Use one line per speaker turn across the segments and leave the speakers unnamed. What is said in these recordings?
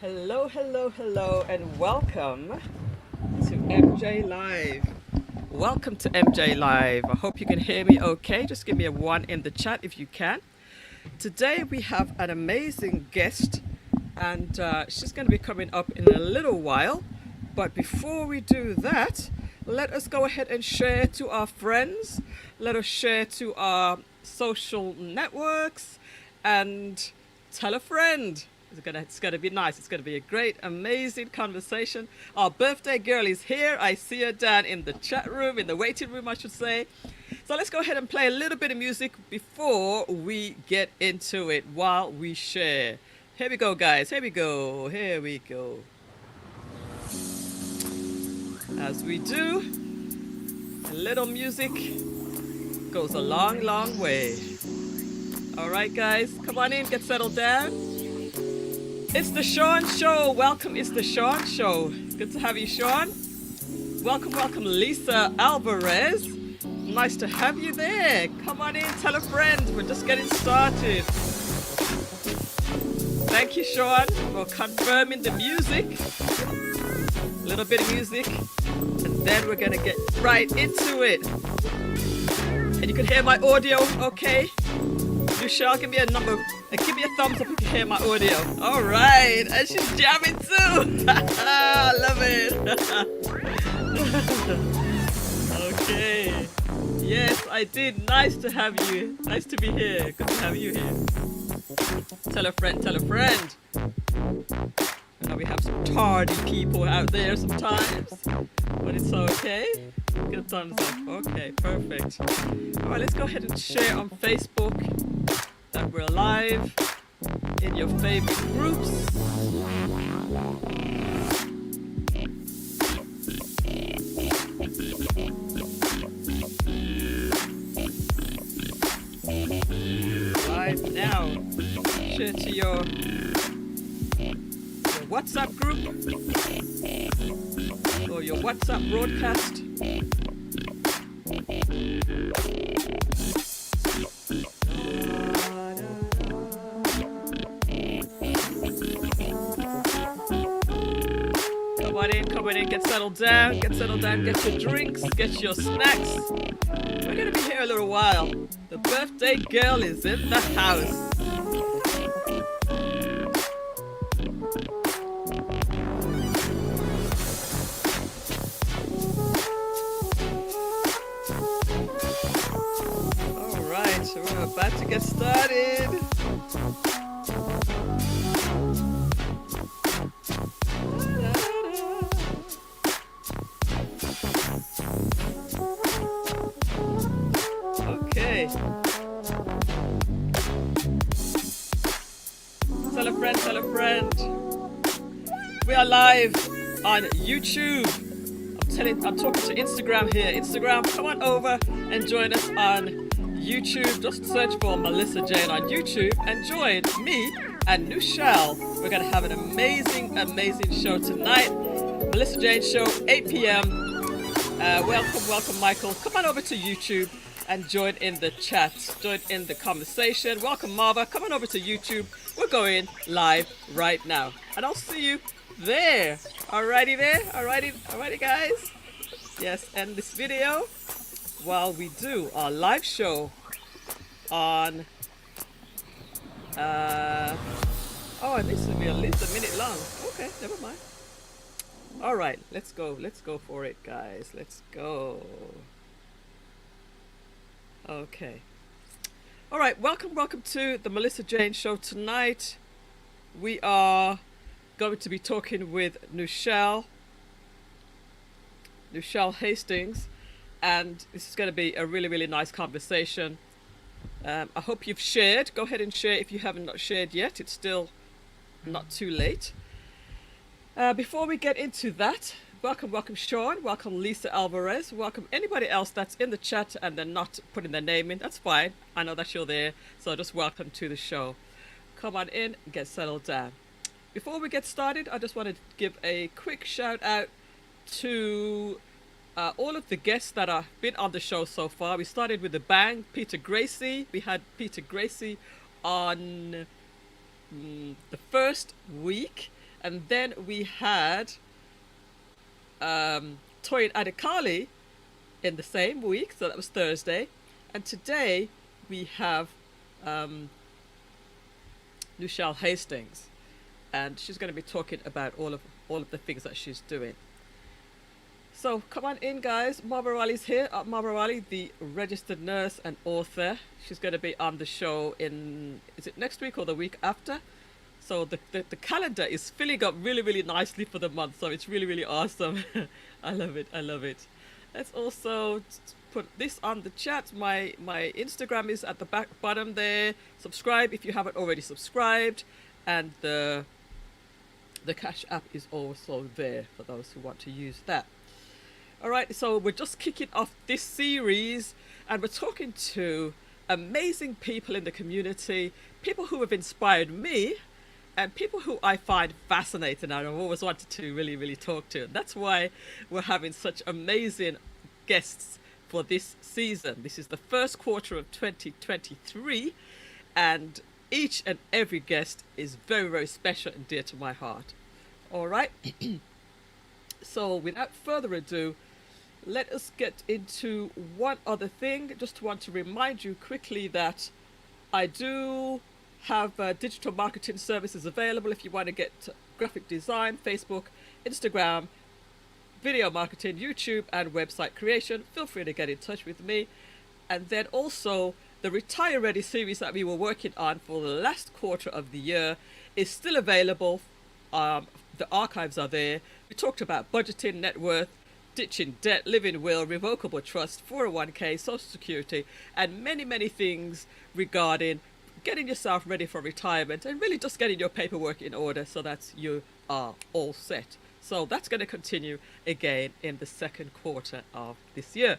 Hello, hello, hello, and welcome to MJ Live. Welcome to MJ Live. I hope you can hear me okay. Just give me a 1 in the chat if you can. Today we have an amazing guest, and she's going to be coming up in a little while. But before we do that, let us go ahead and share to our friends. Let us share to our social networks and tell a friend. It's gonna be nice. It's gonna be a great, amazing conversation. Our birthday girl is here. I see her down in the chat room, in the waiting room, I should say. So let's go ahead and play a little bit of music before we get into it while we share. Here we go, guys. Here we go. Here we go. As we do, a little music goes a long, long way. All right, guys, come on in, get settled down. It's the Sean Show. Welcome, it's the Sean Show. Good to have you, Sean. Welcome, welcome, Lisa Alvarez. Nice to have you there. Come on in, tell a friend. We're just getting started. Thank you, Sean, for confirming the music. A little bit of music, and then we're gonna get right into it. And you can hear my audio, okay? Nouchelle, give me a number. Give me a thumbs up if you can hear my audio. All right, and she's jamming too. I love it. Okay. Yes, I did. Nice to have you. Nice to be here. Good to have you here. Tell a friend. Tell a friend. I know we have some tardy people out there sometimes, but it's okay. Good thumbs up. Okay, perfect. All right, let's go ahead and share on Facebook that we're live in your favorite groups. Live now. Share to your WhatsApp group or your WhatsApp broadcast. Come on in, get settled down, get your drinks, get your snacks. We're gonna be here a little while. The birthday girl is in the house. So we're about to get started. Okay. Tell a friend, tell a friend. We are live on YouTube. I'm talking to Instagram here. Instagram, come on over and join us on YouTube. Just search for Millissa Jayne on YouTube and join me and Nouchelle. We're going to have an amazing, amazing show tonight. Millissa Jayne Show, 8 p.m. Welcome, Michael. Come on over to YouTube and join in the chat. Join in the conversation. Welcome, Marva. Come on over to YouTube. We're going live right now. And I'll see you there. Alrighty there? Alrighty, guys? Yes, and this video, while we do our live show on it needs to be at least a minute long. Okay, never mind. All right, let's go for it, guys. Let's go. Okay. All right, welcome to the Millissa Jayne Show. Tonight we are going to be talking with Nouchelle Hastings, and this is going to be a really, really nice conversation. I hope you've shared. Go ahead and share if you haven't not shared yet. It's still not too late. Before we get into that, welcome Sean, welcome Lisa Alvarez, welcome anybody else that's in the chat and they're not putting their name in. That's fine. I know that you're there, so just welcome to the show. Come on in and get settled down. Before we get started, I just wanted to give a quick shout out to all of the guests that have been on the show so far. We started with a bang. Peter Gracie. We had Peter Gracie on the first week. And then we had Tue Jan in the same week, so that was Thursday. And today we have Nouchelle Hastings, and she's going to be talking about all of the things that she's doing. So come on in, guys. Marva Riley's here. Marva Riley, the registered nurse and author. She's going to be on the show is it next week or the week after? So the calendar is filling up really, really nicely for the month. So it's really, really awesome. I love it. I love it. Let's also put this on the chat. My Instagram is at the bottom there. Subscribe if you haven't already subscribed. And the Cash app is also there for those who want to use that. All right, so we're just kicking off this series, and we're talking to amazing people in the community, people who have inspired me, and people who I find fascinating and I've always wanted to really, really talk to. And that's why we're having such amazing guests for this season. This is the first quarter of 2023, and each and every guest is very, very special and dear to my heart. All right. So without further ado, let us get into one other thing. Just want to remind you quickly that I do have digital marketing services available if you want to get graphic design, Facebook, Instagram, video marketing, YouTube, and website creation. Feel free to get in touch with me. And then also the Retire Ready series that we were working on for the last quarter of the year is still available. The archives are there. We talked about budgeting, net worth, ditching debt, living will, revocable trust, 401k, social security, and many, many things regarding getting yourself ready for retirement and really just getting your paperwork in order so that you are all set. So that's going to continue again in the second quarter of this year.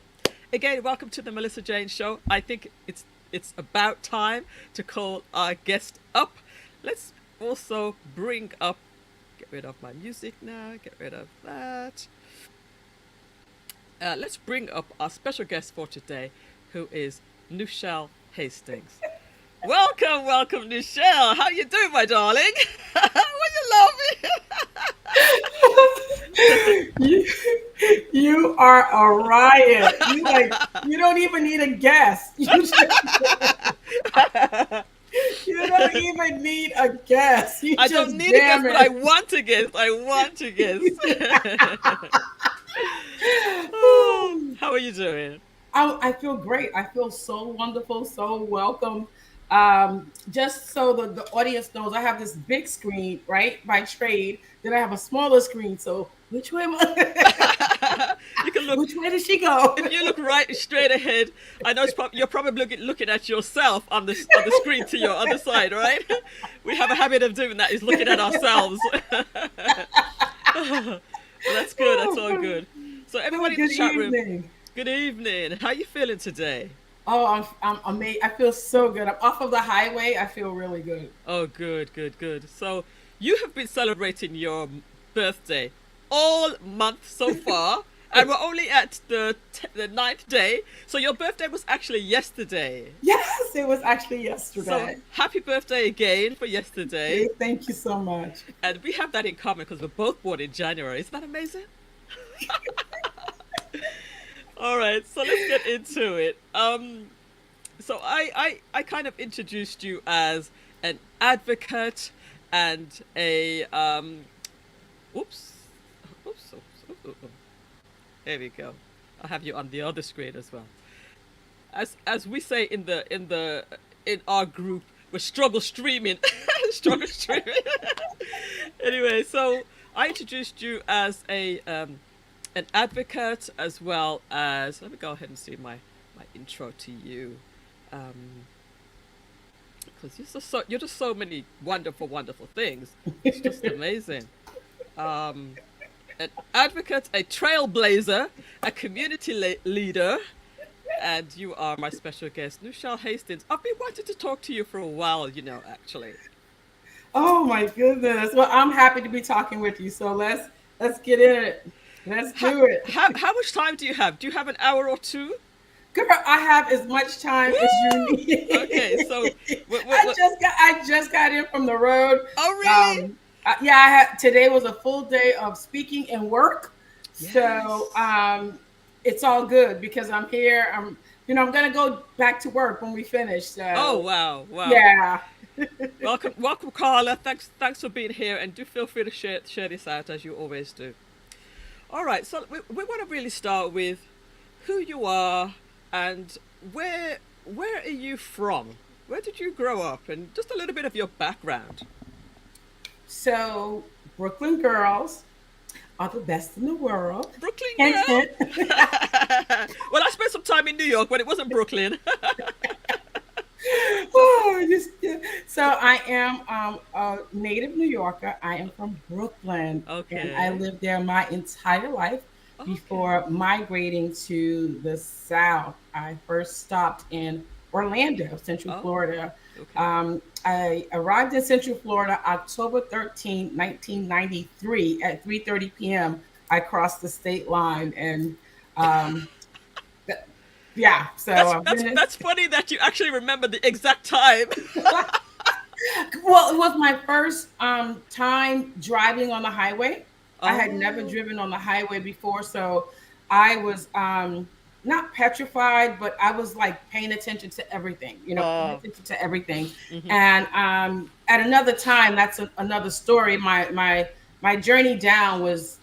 Again, welcome to the Millissa Jayne Show. I think it's about time to call our guest up. Let's also bring up, get rid of my music now, get rid of that. Let's bring up our special guest for today, who is Nouchelle Hastings. Welcome, Nouchelle. How you doing, my darling? Why you laughing?
You are a riot. You don't even need a guess. You don't even need a guess.
I don't need a guess, but I want to guess. How are you doing?
I feel great. I feel so wonderful, so welcome. Just so the audience knows, I have this big screen, right, by trade. Then I have a smaller screen. So which way am I?
You can look.
Which way did she go?
If you look right straight ahead, I know you're probably looking at yourself on the screen to your other side, right? We have a habit of doing that, is looking at ourselves. Well, that's good. That's all good. So everybody in the chat room, good evening. How are you feeling today?
Oh, I'm amazed. I feel so good. I'm off of the highway. I feel really good.
Oh, good. So you have been celebrating your birthday all month so far, and we're only at the 9th day. So your birthday was actually yesterday.
Yes, it was actually yesterday.
So happy birthday again for yesterday.
Thank you so much.
And we have that in common because we're both born in January. Isn't that amazing? All right, so let's get into it. So I kind of introduced you as an advocate and a oops. There we go. I have you on the other screen as well. As we say in our group, we're struggle streaming. Anyway, so I introduced you as an advocate, as well as, let me go ahead and see my intro to you, because you're just so many wonderful things. It's just amazing. An advocate, a trailblazer, a community leader, and you are my special guest, Nouchelle Hastings. I've been wanting to talk to you for a while, actually.
Oh my goodness! Well, I'm happy to be talking with you. So let's get in it. Let's do it.
How much time do you have? Do you have an hour or two?
Girl, I have as much time as you need.
Okay, so
I just got in from the road.
Oh, really?
Yeah, today was a full day of speaking and work. So
Yes.
it's all good because I'm here. I'm gonna go back to work when we finish.
Oh,
So
wow. Wow.
yeah.
Welcome, Carla. Thanks for being here, and do feel free to share this out as you always do. All right, so we want to really start with who you are and where are you from? Where did you grow up, and just a little bit of your background.
So Brooklyn girls are the best in the world.
Brooklyn
Hint, hint.
girl. Well, I spent some time in New York, but it wasn't Brooklyn.
Oh, yeah. So I am a native New Yorker. I am from Brooklyn, and I
Okay.
lived there my entire life
Okay.
before migrating to the South. I first stopped in Orlando, Central
Oh,
Florida.
okay.
I arrived in Central Florida October 13th, 1993 at 3:30 p.m. I crossed the state line, and um, yeah, so
That's
I've
that's
been in.
that's funny that you actually remember the exact time.
Well, it was my first time driving on the highway. I had never
Oh.
driven on the highway before, so I was not petrified, but I was like paying attention to everything, paying
Oh.
attention to everything.
Mhm.
And at another time, that's another story. My journey down was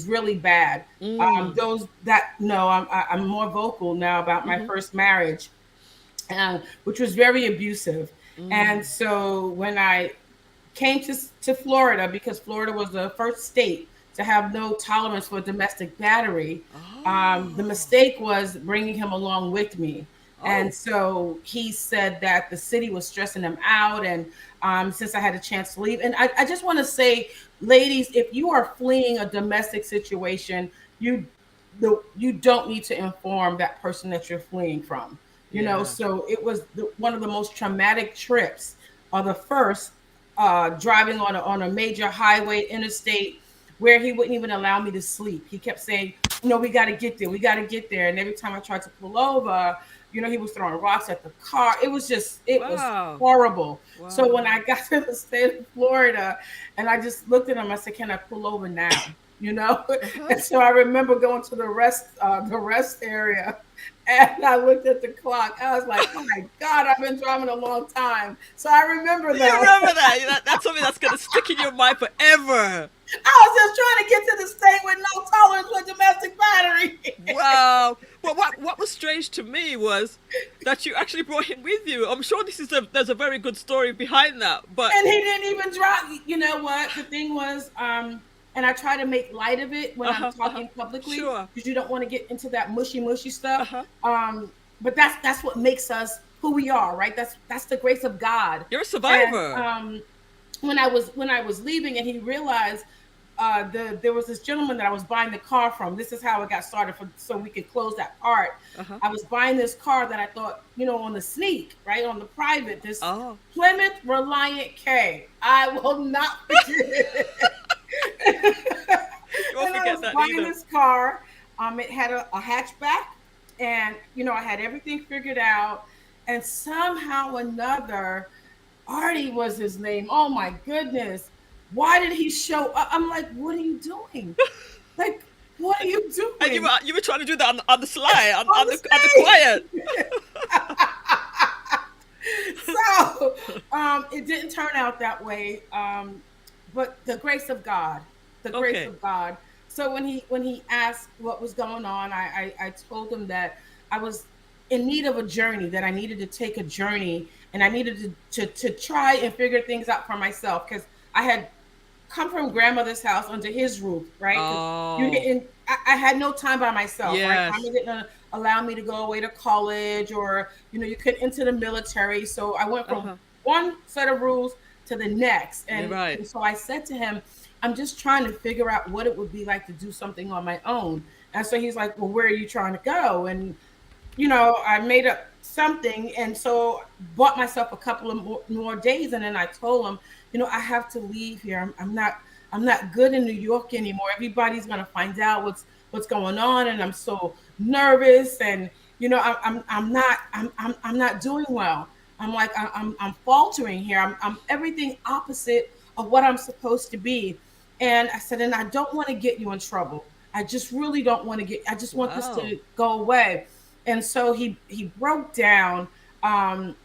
really bad.
Mm.
Those that no, I'm more vocal now about my
Mhm.
first marriage, which was very abusive.
Mm.
And so when I came to Florida, because Florida was the first state to have no tolerance for domestic battery, the
Oh.
mistake was bringing him along with me. And
Oh.
so he said that the city was stressing him out. And since I had a chance to leave, and I just want to say, ladies, if you are fleeing a domestic situation, you you don't need to inform that person that you're fleeing from.
Yeah.
So it was one of the most traumatic trips, or the first, driving on a major highway interstate, where he wouldn't even allow me to sleep. He kept saying, "No, we got to get there. We got to get there." And every time I tried to pull over, he was throwing rocks at the car. It was
Wow.
horrible. So when
Wow.
I got to the state of Florida, and I just looked at him, I said, "Can I pull over now?" You know,
Uh-huh.
and so I remember going to the rest area, and I looked at the clock. I was like, "Oh my God, I've been driving a long time." So I remember
You
that.
remember that? That's something that's gonna stick in your mind forever.
I was just trying to get to the state with no tolerance for domestic battery.
Wow. Well, what was strange to me was that you actually brought him with you. I'm sure there's a very good story behind that. But
And he didn't even drive. You know what? The thing was, and I try to make light of it when I'm
uh-huh.
talking publicly,
Sure.
because you don't want to get into that mushy stuff.
Uh-huh.
But that's what makes us who we are, right? That's the grace of God.
You're a
And
survivor.
when I was leaving, and he realized, there was this gentleman that I was buying the car from. This is how it got started, so we could close that part.
Uh-huh.
I was buying this car that I thought, on the sneak, right, on the private, this
Oh.
Plymouth Reliant K. I will not forget it.
You won't
And I
forget
was
that
buying
either.
this car. It had a hatchback, and I had everything figured out. And somehow or another, Artie was his name. Oh my goodness. Why did he show up? I'm like, what are you doing? Like, what are you
And you
doing
were you were trying to do that on the sly,
on
on the
the
quiet.
stage? So it didn't turn out that way. But the grace of God, the grace
Okay.
of God. So when he asked what was going on, I told him that I was in need of a journey, that I needed to take a journey, and I needed to try and figure things out for myself, because I had come from grandmother's house under his roof, right? Because you
Oh.
didn't. I had no time by myself, right? Grandma
Yes.
didn't allow me to go away to college, or you could enter the military. So I went from
Uh-huh.
one set of rules to the next,
You're
and
right.
and so I said to him, "I'm just trying to figure out what it would be like to do something on my own." And so he's like, "Well, where are you trying to go?" And I made up something, and so bought myself a couple of more days, and then I told him, I have to leave here. I'm not good in New York anymore. Everybody's gonna find out what's going on, and I'm so nervous, and I'm not doing well. I'm like I'm faltering here. I'm everything opposite of what I'm supposed to be. And I said, and I don't want to get you in trouble. I just really don't want to get, I just want this
Wow.
to go away. And so he broke down. Um,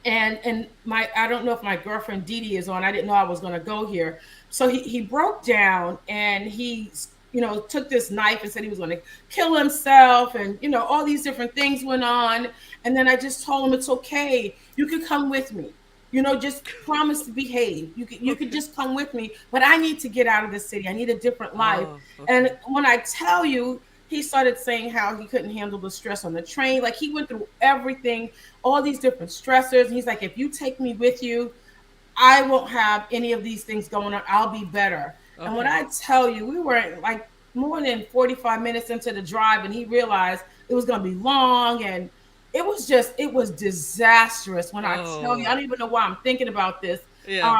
and my, I don't know if my girlfriend Dee Dee is on. I didn't know I was going to go here. So he broke down and he, you know, took this knife and said he was going to kill himself, and you know, all these different things went on. And then I just told him, it's okay, you could come with me, you know, just promise to behave. You could
Okay.
just come with me, but I need to get out of the city. I need a different life.
Oh,
And
okay.
when I tell you, he started saying how he couldn't handle the stress on the train. Like he went through everything, all these different stressors. And he's like, if you take me with you, I won't have any of these things going on. I'll be better. And when
Okay.
I tell you, we were like more than 45 minutes into the drive, and he realized it was going to be long. And it was disastrous. When I tell you, I
Oh,
don't even know why I'm thinking about this.
yeah.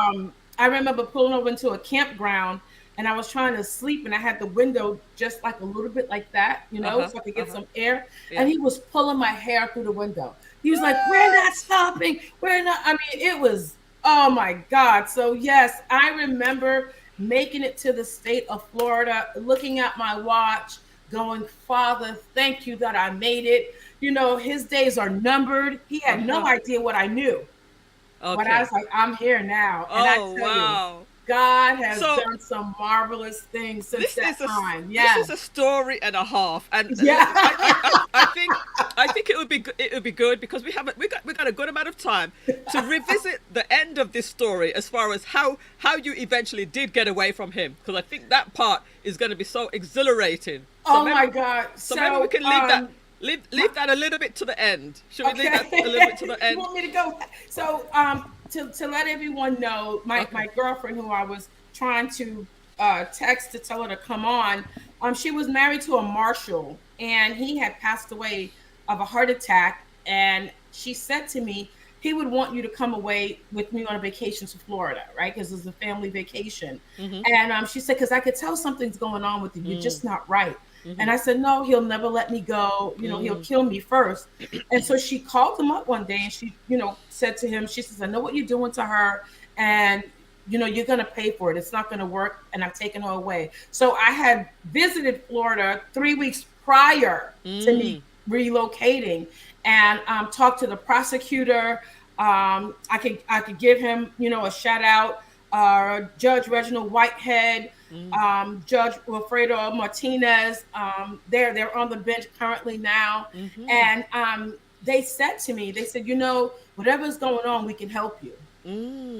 I remember pulling over into a campground, and I was trying to sleep, and I had the window just like a little bit like that, you know,
Uh-huh.
so I could get
Uh-huh.
some air. And
Yeah.
he was pulling my hair through the window. He was like, "We're not
What?
stopping. We're not." I mean, it was, oh my God. So, yes, I remember making it to the state of Florida, looking at my watch, going, Father, thank you that I made it. You know, his days are numbered. He had no
Uh-huh.
idea what I knew. But I
Okay.
was like, I'm here now. And I
Oh,
tell you,
wow.
God has
So
done some marvelous things since
this
that
is a
time.
this
Yes.
is a story and a half, and
Yeah.
I think it would be it would be good because we got a good amount of time to revisit the end of this story as far as how you eventually did get away from him, because I think that part is going to be so exhilarating.
Oh my God.
So maybe we
So,
can leave that
my,
leave that a little bit to the end. Should we leave that a little bit to
okay.
the
You
end?
want me to go? So, to let everyone know, my
Okay.
girlfriend who I was trying to text to tell her to come on, she was married to a marshal, and he had passed away of a heart attack. And she said to me, he would want you to come away with me on a vacation to Florida, right? Because it's a family vacation.
Mm-hmm.
And she said, because I could tell something's going on with you. You're
Mm,
just not right.
mm-hmm.
And I said, no, he'll never let me go. You know, he'll
Mm,
kill me first. And so she called him up one day, and she, you know, said to him, she says, I know what you're doing to her. And, you know, you're going to pay for it. It's not going to work. And I'm taking her away. So I had visited Florida 3 weeks prior to
mm,
me relocating, and talked to the prosecutor. I could give him, you know, a shout out. Judge Reginald Whitehead,
mm,
Judge Wilfredo Martinez. They're on the bench currently now,
mm-hmm.
and they said to me, they said, you know, whatever's going on, we can help you.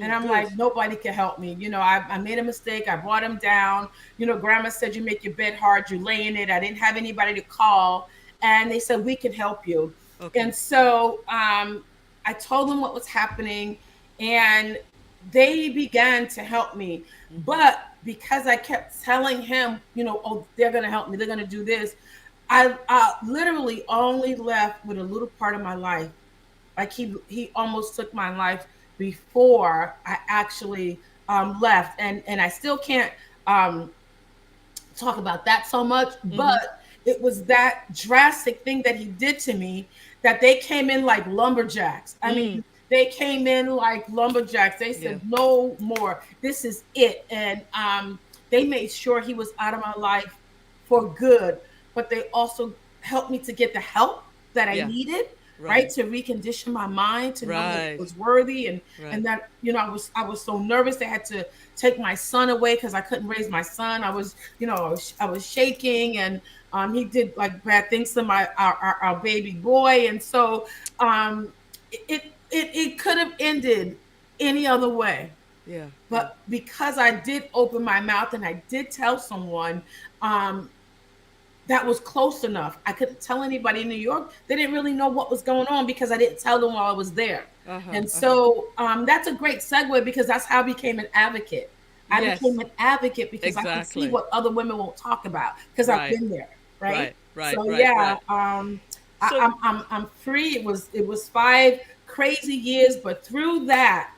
And I'm
Good.
like, nobody can help me. You know, I made a mistake. I brought him down. You know, grandma said you make your bed hard, you lay in it. I didn't have anybody to call. And they said, we can help you.
Okay.
And so I told them what was happening, and they began to help me.
Mm-hmm.
But because I kept telling him, you know, oh, they're going to help me, they're going to do this, I literally only left with a little part of my life. Like he almost took my life before I actually left, and I still can't um, talk about that so much,
Mm-hmm.
but it was that drastic thing that he did to me, that they came in like lumberjacks. I
Mm.
mean, they came in like lumberjacks. They
Yeah.
said, no more. This is it. And they made sure he was out of my life for good, but they also helped me to get the help that I
Yeah.
needed, right?
Right.
To recondition my mind to know that it
Right.
was worthy, and
Right.
that, you know, I was so nervous. They had to take my son away because I couldn't raise my son. I was, you know, I was shaking, and he did like bad things to our baby boy. And so it could have ended any other way.
Yeah. Yeah.
But because I did open my mouth and I did tell someone, um, that was close enough. I couldn't tell anybody in New York. They didn't really know what was going on because I didn't tell them while I was there.
Uh-huh.
And
Uh-huh.
so that's a great segue, because that's how I became an advocate. I became
Yes.
an advocate because I can see
Exactly.
what other women won't talk about, because I've
Right.
been there, right?
Right. Right.
So
Right.
yeah,
Right. So
I'm free. It was 5 crazy years, but through that,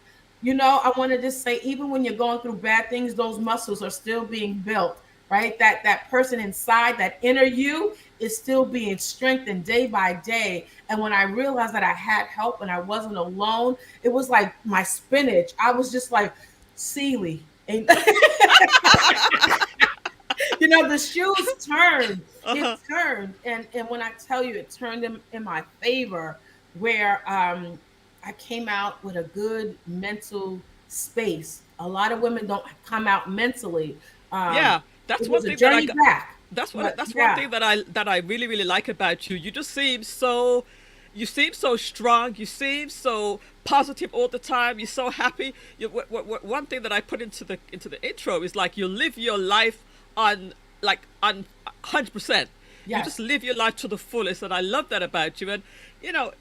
you know, I want to just say, even when you're going through bad things, those muscles are still being built, right? That person inside, that inner you, is still being strengthened day by day. And when I realized that I had help and I wasn't alone, it was like my spinach. I was just like Sealy. And the shoes turned. It
Uh-huh.
turned, and when I tell you, it turned in my favor, where I came out with a good mental space. A lot of women don't come out mentally. Um,
Yeah, that's
it
one
was a
thing that I
journey
got.
back, but
That's one
yeah,
thing that I really really like about you. You just seem so, you seem so strong. You seem so positive all the time. You're so happy. One thing that I put into the intro is like you live your life on on 100%. You just
yes.
live your life to the fullest, and I love that about you. And you know,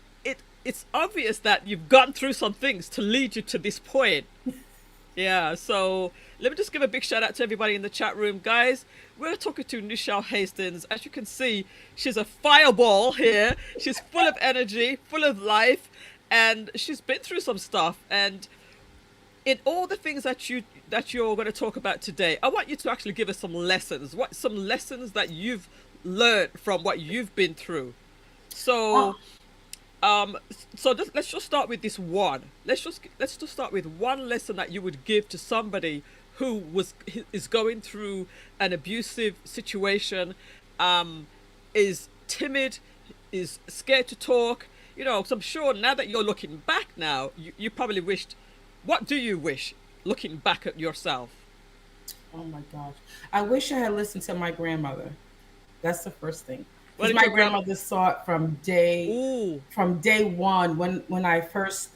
it's obvious that you've gone through some things to lead you to this point. Yeah, so let me just give a big shout out to everybody in the chat room, guys. We're talking to Nouchelle Hastings. As you can see, she's a fireball here. She's full of energy, full of life, and she's been through some stuff. And in all the things that you're going to talk about today, I want you to actually give us some lessons. What some lessons that you've learned from what you've been through.
Oh,
So um, let's just start with this one. Let's just start with one lesson that you would give to somebody is going through an abusive situation, um, is timid, is scared to talk. You know, so I'm sure now that you're looking back now, you probably wished. What do you wish looking back at yourself?
oh my gosh! I wish I had listened to my grandmother. That's the first thing,
What
because
did
my
your grandma?
grandmother saw it
Ooh,
from day one, when I first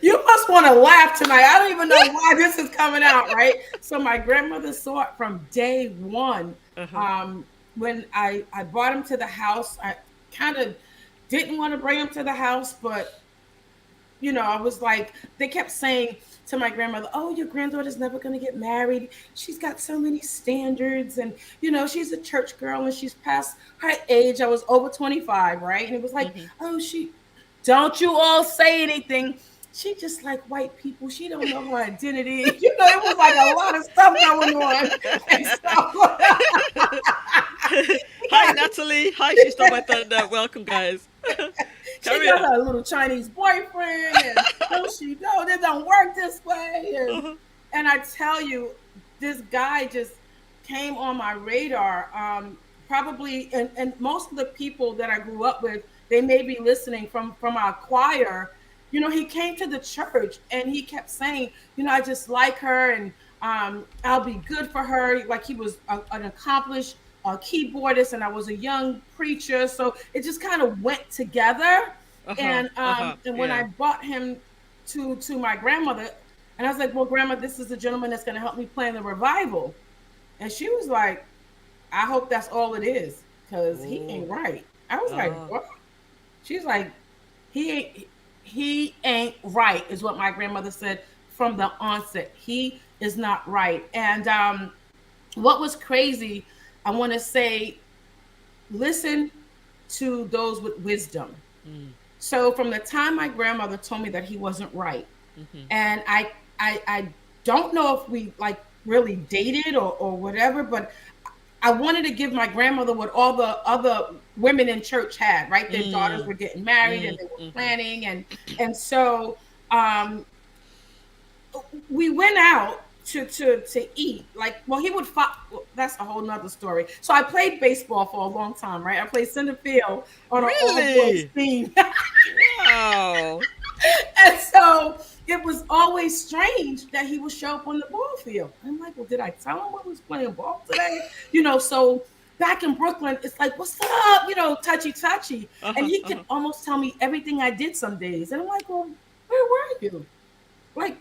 you must want to laugh tonight. I don't even know why this is coming out, right? So my grandmother saw it from day one.
uh huh,
um when I brought him to the house, I kind of didn't want to bring him to the house, but I was like, they kept saying to my grandmother, "Oh, your granddaughter's never going to get married. She's got so many standards, and she's a church girl, and she's past her age." I was over 25, right? And it was like,
mm-hmm.
"Oh, she don't you all say anything. She just like white people. She don't know her identity." It was like a lot of stuff going on, and so
Hi Natalie. Hi, she's not my thunder. Welcome, guys.
she
Carry
got
on.
her little Chinese boyfriend, and no, she don't. It don't work this way, and
Uh-huh.
I tell you, this guy just came on my radar. Probably, and most of the people that I grew up with, they may be listening from our choir. He came to the church and he kept saying, "I just like her, and I'll be good for her." Like he was an accomplished keyboardist, and I was a young preacher, so it just kind of went together.
Uh-huh.
And
Uh-huh.
when I
Yeah.
brought him to my grandmother, and I was like, "Well, Grandma, this is the gentleman that's going to help me plan the revival," and she was like, "I hope that's all it is, because he
Oh.
ain't right." I was like,
Ah.
"What?" She's like, he ain't right," is what my grandmother said from the onset. He is not right. And what was crazy, I want to say, listen to those with wisdom.
Mm.
So from the time my grandmother told me that he wasn't right,
Mm-hmm.
and I don't know if we like really dated or whatever, but I wanted to give my grandmother what all the other women in church had, right? Their daughters
Mm.
were getting married and
Mm.
they were
Mm-hmm.
planning, and so um we went out to eat. Like, well, he would well, that's a whole nother story. So I played baseball for a long time, right? I played center field on an all boys
Really?
team.
Wow.
And so it was always strange that he would show up on the ball field. I'm like, well, did I tell him I was playing ball today? So back in Brooklyn, it's like, what's up? Touchy touchy. And
Uh-huh.
he could
Uh-huh.
almost tell me everything I did some days. And I'm like, well, where were you? Like,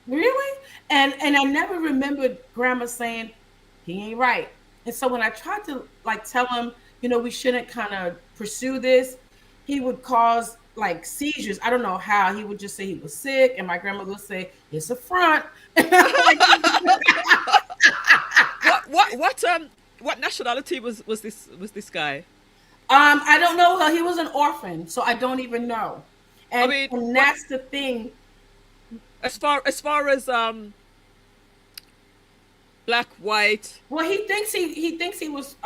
really? And I never remembered grandma saying he ain't right. And so when I tried to like tell him, we shouldn't kind of pursue this, he would cause like seizures. I don't know how. He would just say he was sick, and my grandmother would say it's a front. And I'm like,
What nationality was this guy?
I don't know. He was an orphan, so I don't even know.
I
And
mean,
and
what
that's the thing.
as far as black, white.
Well, he thinks he was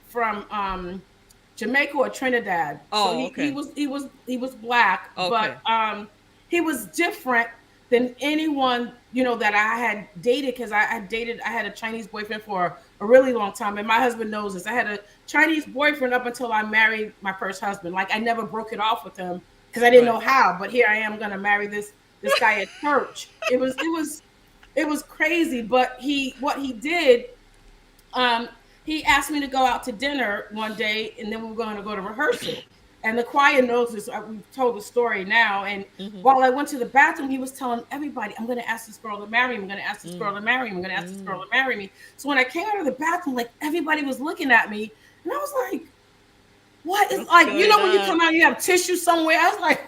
from Jamaica or Trinidad. So
Oh,
he
okay.
was he was he was black, but
Okay.
he was different than anyone, that I had dated, because I had a Chinese boyfriend for a really long time. And my husband knows this. I had a Chinese boyfriend up until I married my first husband. Like, I never broke it off with him because I didn't know
Right.
how. But here I am gonna marry this guy at church. It was crazy. But what he did, um, he asked me to go out to dinner one day, and then we were going to go to rehearsal. And the choir knows this. We've told the story now. And
Mm-hmm.
while I went to the bathroom, he was telling everybody, "I'm going to ask this girl to marry me. I'm going to ask this
Mm.
girl to marry me. I'm going to ask this
Mm.
girl to marry me." So when I came out of the bathroom, like, everybody was looking at me, and I was like, "What is,
What's
like,
going
when you
on?
come out, you have tissue somewhere?" I was like,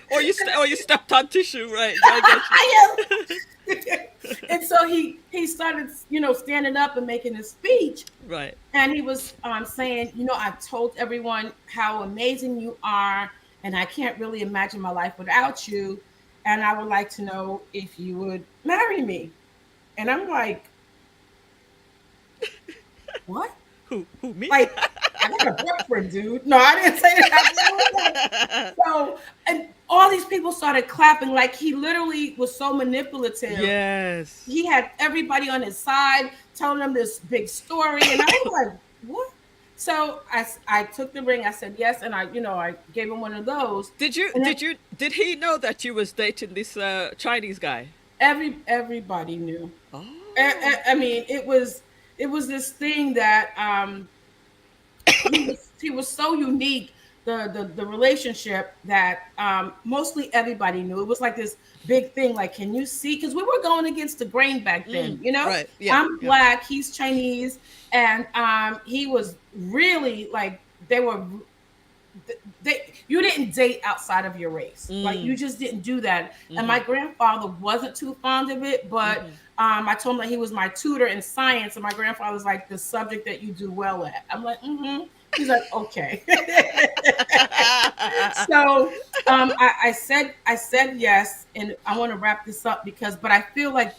"What is going on?"
Or you stepped on tissue, right? I get you.
I am. And so he started, standing up and making his speech.
Right.
And he was saying, "I've told everyone how amazing you are, and I can't really imagine my life without you. And I would like to know if you would marry me." And I'm like, "What?"
Who me?
Like, I got a boyfriend, dude. No, I didn't say that. I didn't say that. So, and all these people started clapping. Like, he literally was so manipulative.
Yes.
He had everybody on his side telling them this big story, and I was like, "What?" So I took the ring. I said yes, and I gave him one of those.
Did you
And then
did he know that you was dating this Chinese guy?
everybody knew.
Oh.
I mean, it was this thing that he was so unique. The relationship that mostly everybody knew. It was like this big thing. Like, can you see? Because we were going against the grain back then.
Mm. Right. Yeah.
I'm
Yeah.
black. He's Chinese, and he was really like, they were. You didn't date outside of your race. Like,
Mm.
you just didn't do that. And
Mm-hmm.
my grandfather wasn't too fond of it, but
Mm-hmm.
I told him that he was my tutor in science, and my grandfather's like, "The subject that you do well at." I'm like, "Mm-hmm." He's like, "Okay." So I said yes, and I want to wrap this up but I feel like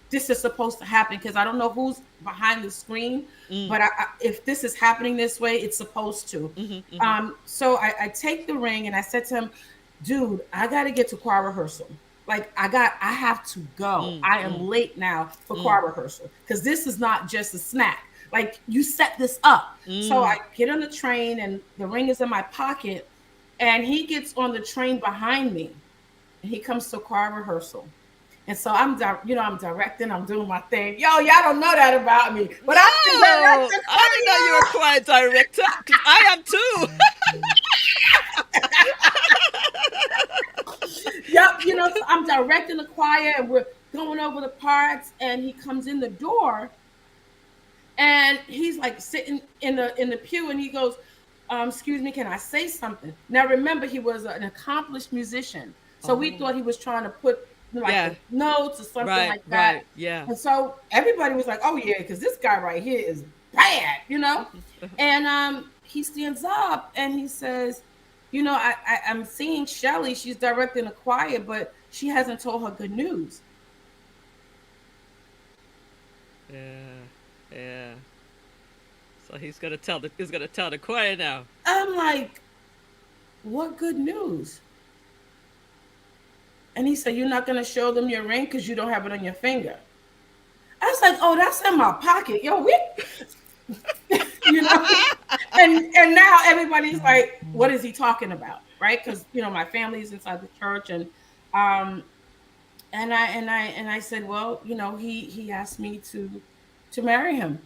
this is supposed to happen, because I don't know who's behind the screen,
Mm.
but if this is happening this way, it's supposed to.
Mm-hmm. Mm-hmm.
So I take the ring, and I said to him, "Dude, I got to get to choir rehearsal. Like, I have to go.
Mm.
I am
Mm.
late now for
Mm.
choir rehearsal, because this is not just a snack. Like, you set this up." So
Mm.
I get on the train, and the ring is in my pocket, and he gets on the train behind me, and he comes to choir rehearsal. And so I'm directing, I'm doing my thing. Yo, y'all don't know that about me, but I can direct
No,
the
I didn't know you were
choir.
choir director because I am too.
Yep, so I'm directing the choir, and we're going over the parts, and he comes in the door, and he's like sitting in the pew, and he goes, "Excuse me, can I say something?" Now, remember, he was an accomplished musician, so we
Oh,
thought he was trying to put like
yeah.
the notes or something
Right.
like that.
Right. Yeah.
And so everybody was like, "Oh yeah, because this guy right here is bad."
Mm-hmm.
And he stands up, and he says, "I'm seeing Shelly. She's directing a choir, but she hasn't told her good news."
Yeah. Yeah. So he's gonna tell the choir now.
I'm like, "What good news?" And he said, "You're not going to show them your ring because you don't have it on your finger." I was like, "Oh, that's in my pocket. Yo, you know? And now everybody's like, what is he talking about? Right? Because, my family's inside the church. Um, and I said, "Well, he asked me to marry him.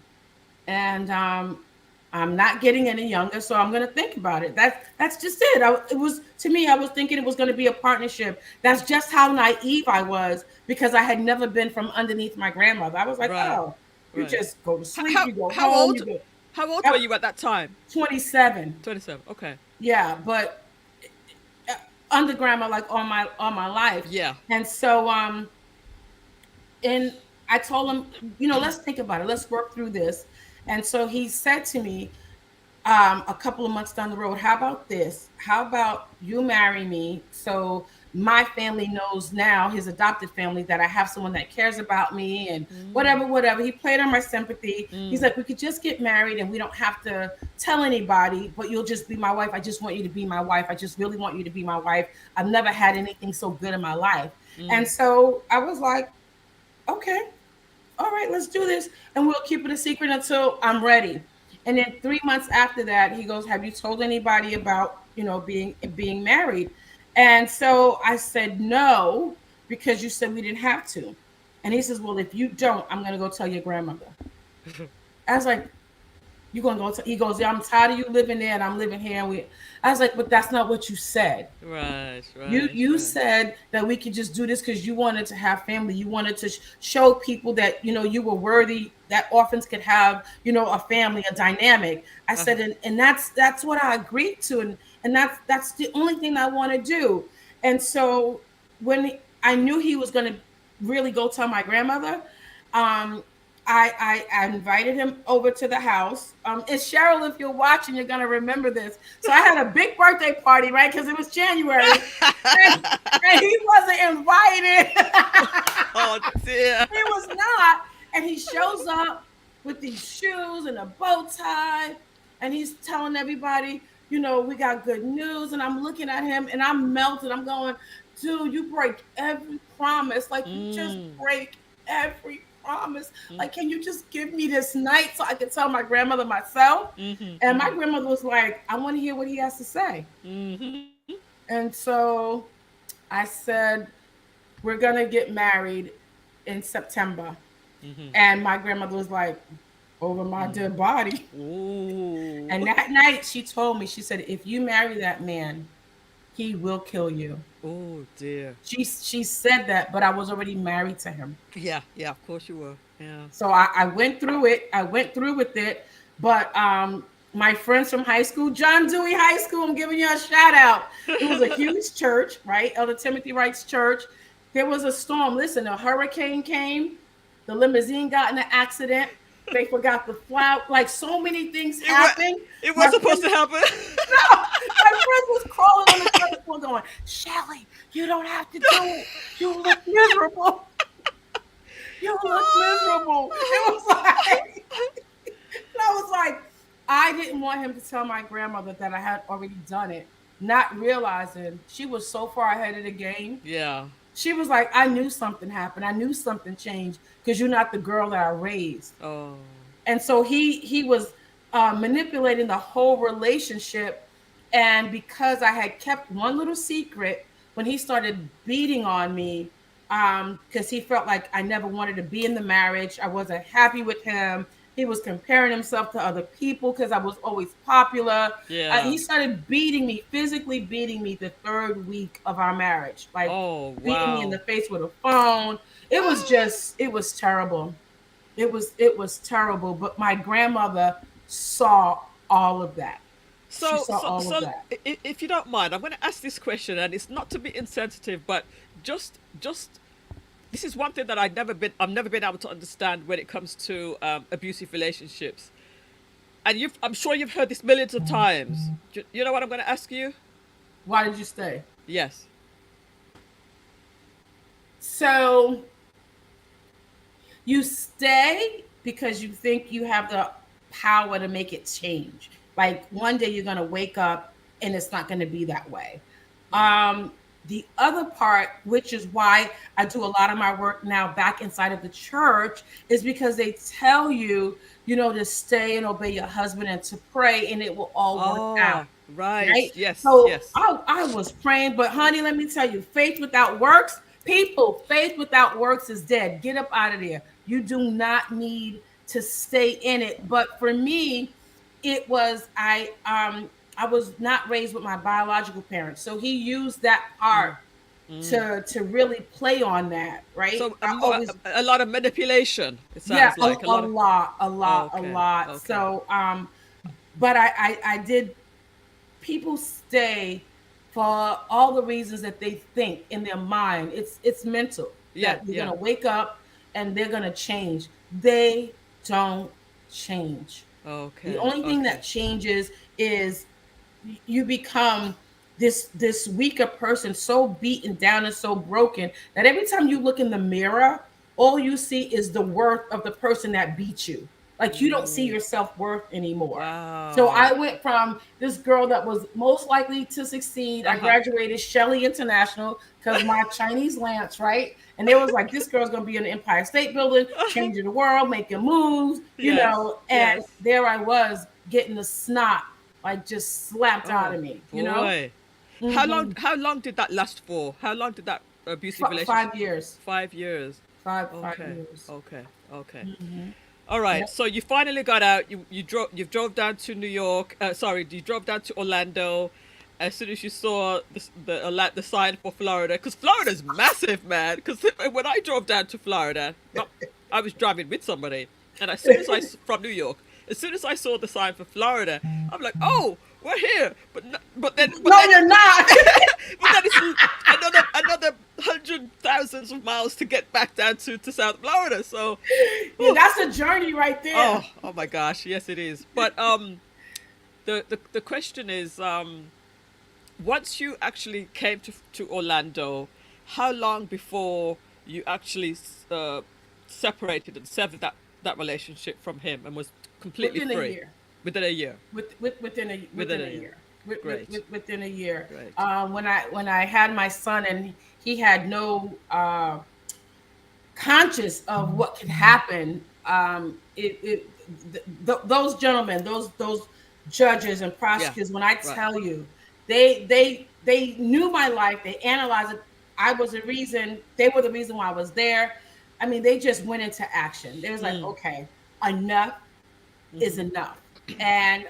And I'm not getting any younger, so I'm going to think about it." That's just it. It was, to me, I was thinking it was going to be a partnership. That's just how naive I was, because I had never been from underneath my grandmother. I was like,
Right.
"Oh, you
Right.
just go to
How
sleep,
how,
you go
how
home,
old
you go."
how old were
At
you at that time?
27.
27. Okay.
Yeah, but uh, under grandma, like, all my life.
Yeah.
And so and I told him, "Let's think about it. Let's work through this." And so he said to me, a couple of months down the road, "How about this? How about you marry me? So my family knows now, his adopted family, that I have someone that cares about me and
Mm.
whatever, whatever. He played on my sympathy. He's
Mm.
like, we could just get married and we don't have to tell anybody, but you'll just be my wife. I just want you to be my wife. I just really want you to be my wife. I've never had anything so good in my life. And
Mm.
so I was like, okay, all right, let's do this. And we'll keep it a secret until I'm ready. And then 3 months after that, he goes, have you told anybody about, being married? And so I said, no, because you said we didn't have to. And he says, well, if you don't, I'm going to go tell your grandmother. I was like, you gonna go? He goes, yeah, I'm tired of you living there and I'm living here. And I was like, but that's not what you said.
Right,
You
right,
you
right.
said that we could just do this because you wanted to have family. You wanted to show people that you were worthy. That orphans could have a family, a dynamic. I
Uh-huh.
said, and that's what I agreed to, and that's the only thing I want to do. And so when I knew he was going to really go tell my grandmother, um, I invited him over to the house. And Cheryl, if you're watching, you're gonna remember this. So I had a big birthday party, right? Because it was January, and, and he wasn't invited.
Oh dear.
He was not. And he shows up with these shoes and a bow tie, and he's telling everybody, we got good news. And I'm looking at him and I'm melted. I'm going, dude, you break every promise. Like, you just
Mm.
break every promise.
Mm.
Like, can you just give me this night so I can tell my grandmother myself?
Mhm.
And my
Mhm.
grandmother was like, I want to hear what he has to say.
Mhm.
And so I said, we're going to get married in September.
Mhm.
And my grandmother was like, over my
Mm.
dead body.
Ooh.
And that night she told me, she said, if you marry that man, he will kill you.
Oh dear.
She said that, but I was already married to him.
Yeah, yeah, of course you were. Yeah.
So I went through it. I went through with it. But my friends from high school, John Dewey High School, I'm giving you a shout out. It was a huge church, right? Elder Timothy Wright's church. There was a storm. Listen, a hurricane came. The limousine got in an accident. They forgot the flout. Like, so many things
It was
happened.
it
My
was supposed
friend,
to happen.
no, my friend was crawling on the church floor going, Shelly, you don't have to do it. You look miserable. You look miserable. It was like, and I was like, I didn't want him to tell my grandmother that I had already done it, not realizing she was so far ahead of the game.
Yeah.
She was like, I knew something happened. I knew something changed because you're not the girl that I raised.
Oh.
And so he was manipulating the whole relationship. And because I had kept one little secret, when he started beating on me, because he felt like I never wanted to be in the marriage, I wasn't happy with him. He was comparing himself to other people because I was always popular.
Yeah.
He started beating me, physically beating me, the third week of our marriage, like
Oh
beating me in the
wow.
face with a phone. It was terrible. It was terrible. But my grandmother saw all of that. She
So,
saw
so,
all of
so,
that.
if you don't mind, I'm going to ask this question, and it's not to be insensitive, but just this is one thing that I've never been able to understand when it comes to abusive relationships. And I'm sure you've heard this millions of times. You know what I'm going to ask you?
Why did you stay?
Yes.
So you stay because you think you have the power to make it change. Like, one day you're gonna wake up and it's not gonna be that way. Um, the other part, which is why I do a lot of my work now back inside of the church, is because they tell you, to stay and obey your husband and to pray, and it will all work out.
Oh, right.
Right?
Yes,
So
yes.
I was praying, but honey, let me tell you, faith without works, people, faith without works is dead. Get up out of there. You do not need to stay in it. But for me, it was I was not raised with my biological parents. So he used that part
Mm, mm.
to really play on that, right?
So
I always
a lot of manipulation. It
yeah,
sounds like a
a
lot of.
lot, a lot, a
Okay,
lot.
okay.
So but I did people stay for all the reasons that they think in their mind. It's mental
Yeah,
that you're
yeah.
gonna wake up and they're gonna change. They don't change. The
Okay,
only thing that
okay.
changes is you become this weaker person, so beaten down and so broken that every time you look in the mirror, all you see is the worth of the person that beat you. Like you don't see
Mm.
your self-worth anymore. So
Wow.
I went from this girl that was most likely to succeed. I
Uh-huh.
graduated Shelley International because my Chinese Lance, right? And it was like, this girl's gonna be in the Empire State Building, changing the world, making moves,
Yes.
and
Yes.
there I was getting the snot like just slapped out
Oh
of me.
boy.
Mm-hmm.
How long did that last for? How long did that abusive relationship?
5 years.
5 years.
Five
Okay.
years.
Okay. Okay.
Mm-hmm.
All right.
Yep.
So you finally got out. You drove down to New York. Sorry, you drove down to Orlando. As soon as you saw the sign for Florida, because Florida's massive, man. Because when I drove down to Florida, not, I was driving with somebody, and as soon as from New York, as soon as I saw the sign for Florida, I'm like, oh, we're here. But no,
No, you're not.
but then it's another hundred thousands of miles to get back down to South Florida. So,
Yeah,
whew.
that's a journey right there.
Oh my gosh, yes it is. But the question is once you actually came to Orlando, how long before you actually separated and severed that relationship from him and was completely
Within a
free?
year.
Within a year.
Within a
Within a year.
year.
Great.
Within a year.
Great.
When I had my son and he had no conscious of what could happen, those gentlemen, those judges and
Yeah.
prosecutors, when I
Right.
tell you, they knew my life, they analyzed it. I was the reason, they were the reason why I was there. I mean, they just went into action. They was like,
Mm.
okay, enough is
Mm-hmm.
enough. And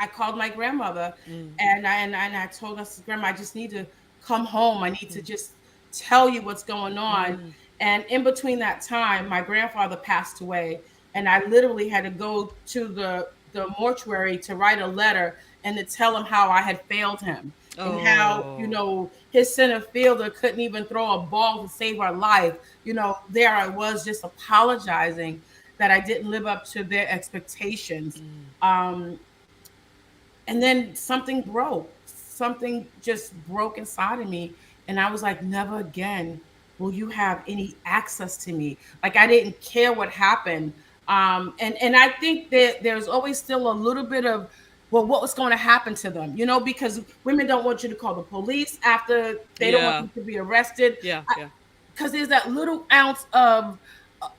I called my grandmother
Mm.
and I told her, Grandma, I just need to come home. I need to
Mm.
just tell you what's going on.
Mm.
And in between that time, my grandfather passed away, and I literally had to go to the mortuary to write a letter and to tell him how I had failed him and how,
Oh.
his center fielder couldn't even throw a ball to save our life. There I was just apologizing that I didn't live up to their expectations.
Mm.
Um, and then something broke. Something just broke inside of me. And I was like, never again will you have any access to me. Like I didn't care what happened. And I think that there's always still a little bit of, well, what was going to happen to them, because women don't want you to call the police after they don't want
Yeah.
you to be arrested.
Yeah. Yeah.
Because there's that little ounce of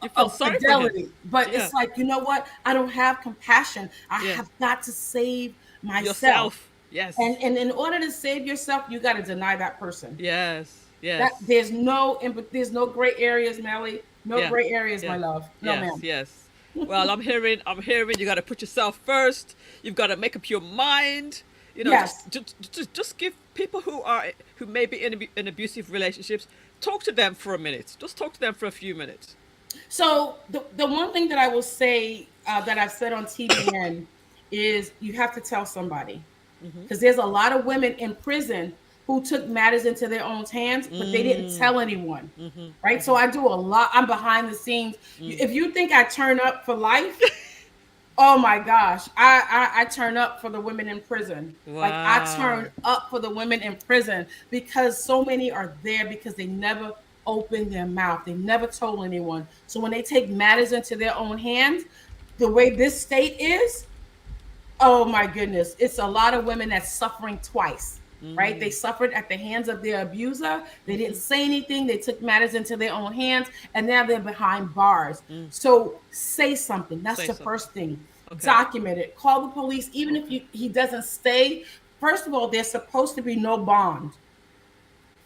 You feel
of
sorry for him.
fidelity, but
Yeah.
it's like, you know what, I don't have compassion. I
Yeah.
have got to save myself.
Yourself. Yes.
And in order to save yourself, you got to deny that person.
Yes.
That
Yes.
there's no gray areas, Melly. No
Yeah.
gray areas, my
Yeah.
love. No,
Yes.
ma'am.
Yes. Well, I'm hearing you got to put yourself first. You've got to make up your mind.
Yes.
Just give people who may be in abusive relationships, talk to them for a minute. Just talk to them for a few minutes.
So the one thing that I will say, that I've said on TBN, is you have to tell somebody,
Mm-hmm.
because there's a lot of women in prison who took matters into their own hands, but they didn't
Mm.
tell anyone.
Mm-hmm.
Right. So
Mm-hmm.
I do a lot. I'm behind the scenes.
Mm.
If you think I turn up for life, oh my gosh, I turn up for the women in prison. Like I
Wow.
turn up for the women in prison because so many are there because they never opened their mouth. They never told anyone. So when they take matters into their own hands, the way this state is, oh my goodness, it's a lot of women that's suffering twice. Right? They
Mm.
suffered at the hands of their abuser. They didn't
Mm-hmm.
say anything. They took matters into their own hands, and now they're behind bars.
Mm.
So say something. That's
Say
the
something.
first thing.
Okay.
Document it. Call the police, even if
Okay.
he doesn't stay. First of all, there's supposed to be no bond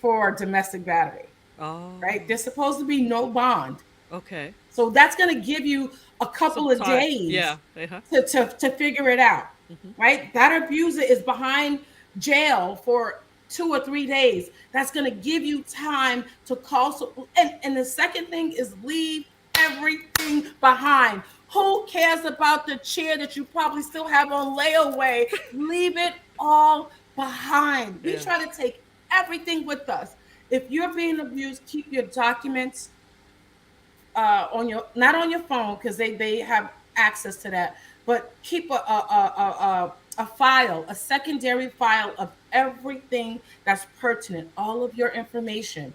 for domestic battery.
Oh.
Right? There's supposed to be no bond.
Okay.
So that's going to give you a
Some
couple of
time.
days
Yeah. Uh-huh.
to figure it out.
Mm-hmm.
Right? That abuser is behind jail for 2 or 3 days. That's going to give you time to call. And the second thing is leave everything behind. Who cares about the chair that you probably still have on layaway? Leave it all behind. We
Yeah.
try to take everything with us. If you're being abused, keep your documents on your, not on your phone, because they have access to that, but keep a file, a secondary file of everything that's pertinent, all of your information.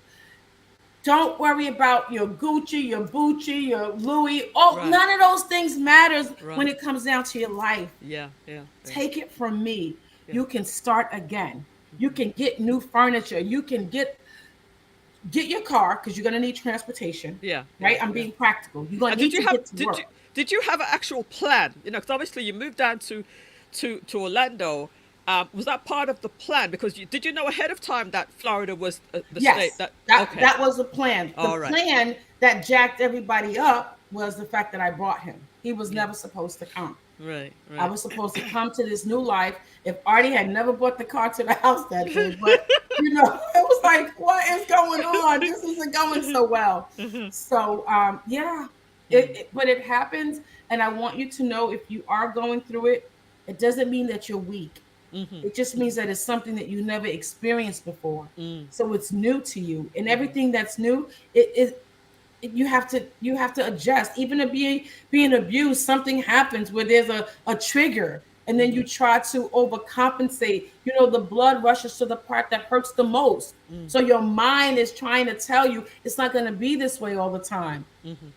Don't worry about your Gucci, your Bucci, your Louis. Oh,
Right.
none of those things matters when
Right.
it comes down to your life.
Yeah. Yeah. Yeah.
Take it from me.
Yeah.
You can start again. You
Hmm.
can get new furniture. You can get your car because you're gonna need transportation,
Yeah. Yeah.
right? I'm
Yeah.
being practical. You're gonna
And
need to get to
did
work.
you have an actual plan? You know, because obviously you moved down to Orlando. Was that part of the plan? Because did you know ahead of time that Florida was the state
Yes,
that?
that
Okay.
that was the plan. The
All right.
plan that jacked everybody up was the fact that I brought him. He was
Yeah.
never supposed to come.
Right.
I
Right.
was supposed to come to this new life. If Artie had never brought the car to the house that day, but it was like, what is going on? This isn't going so well. So, yeah, but it happens, and I want you to know if you are going through it, it doesn't mean that you're weak.
Mm-hmm.
It just means that it's something that you never experienced before.
Mm.
So it's new to you, and
Mm-hmm.
everything that's new, it is you have to adjust. Even to being abused, something happens where there's a trigger, and then
Mm-hmm.
you try to overcompensate. The blood rushes to the part that hurts the most.
Mm.
So your mind is trying to tell you it's not going to be this way all the time,
Mm-hmm.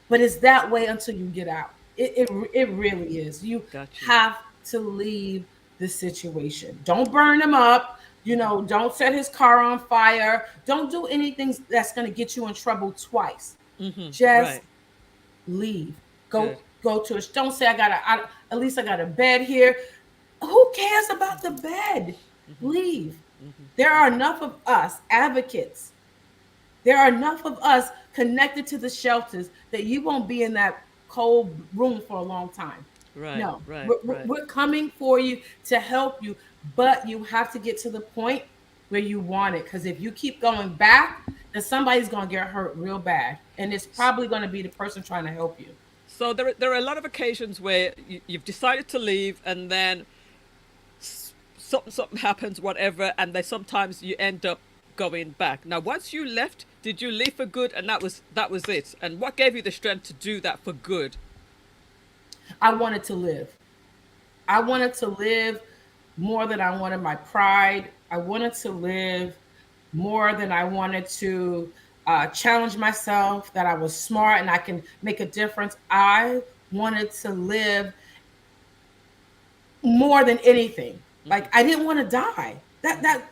but it's that way until you get out. It really is. You
Got you.
have to leave the situation. Don't burn him up. Don't set his car on fire. Don't do anything that's going to get you in trouble twice.
Mm-hmm.
Just
Right.
leave.
Good.
Go to it. Don't say at least I got a bed here. Who cares about the bed?
Mm-hmm.
Leave.
Mm-hmm.
There are enough of us advocates. There are enough of us connected to the shelters that you won't be in that cold room for a long time.
Right.
No,
Right.
we're,
Right.
we're coming for you to help you, but you have to get to the point where you want it. Because if you keep going back, then somebody's going to get hurt real bad. And it's probably going to be the person trying to help you.
So there are a lot of occasions where you've decided to leave, and then something happens, whatever, and they sometimes you end up going back. Now, once you left, did you leave for good, and that was it? And what gave you the strength to do that for good?
I wanted to live. I wanted to live more than I wanted my pride. I wanted to live more than I wanted to challenge myself, that I was smart and I can make a difference. I wanted to live more than anything.
Mm-hmm.
Like I didn't want to die.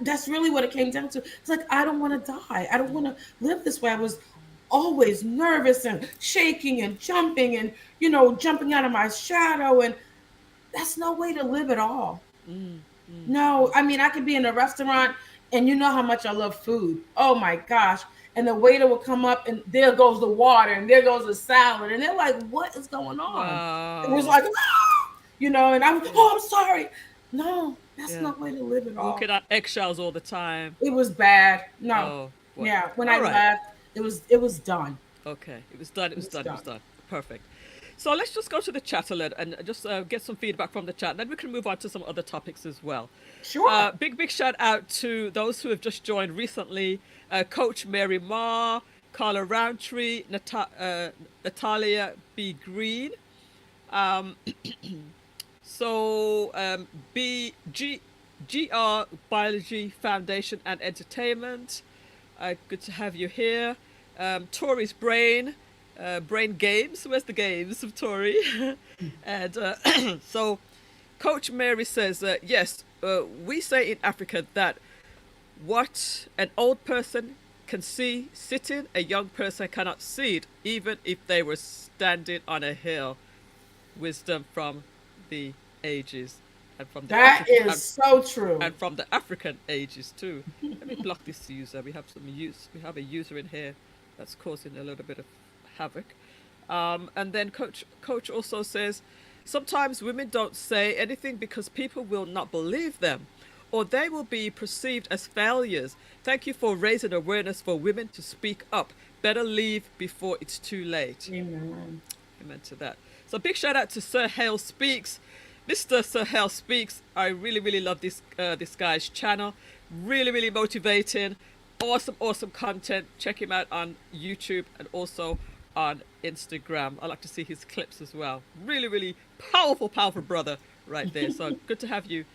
That's really what it came down to. It's like I don't want to die. I don't want to live this way. I was always nervous and shaking and jumping and jumping out of my shadow, and that's no way to live at all.
Mm-hmm.
No, I mean, I could be in a restaurant and you know how much I love food. Oh my gosh. And the waiter will come up and there goes the water and there goes the salad. And they're like, what is going on? It was
Wow.
like, ah! And I'm sorry. No, that's
Yeah.
not way to live at
Walking
all.
on eggshells all the time.
It was bad. No.
Oh, what?
Yeah. When I
All right.
left, it was done.
Okay. It was done. It
It
was
was
done. It was
done.
done. Perfect. So let's just go to the chat a little and just get some feedback from the chat. Then we can move on to some other topics as well.
Sure.
Big shout out to those who have just joined recently: Coach Mary Ma, Carla Roundtree, Natalia B Green. Um, B G GR Biology Foundation and Entertainment. Good to have you here. Tori's Brain Games. Where's the games of Tori? And so Coach Mary says, yes, we say in Africa that what an old person can see sitting, a young person cannot see it, even if they were standing on a hill. Wisdom from the ages, and from the
That is so
and
true.
from the African ages too. Let me block this user. We have a user in here that's causing a little bit of havoc. And then Coach also says, sometimes women don't say anything because people will not believe them, or they will be perceived as failures. Thank you for raising awareness for women to speak up. Better leave before it's too late.
Amen.
Amen to that. So big shout out to Sir Hale Speaks. Mr. Sir Hale Speaks. I really love this guy's channel. Really motivating. Awesome content. Check him out on YouTube and also on Instagram. I like to see his clips as well. Really powerful brother right there. So good to have you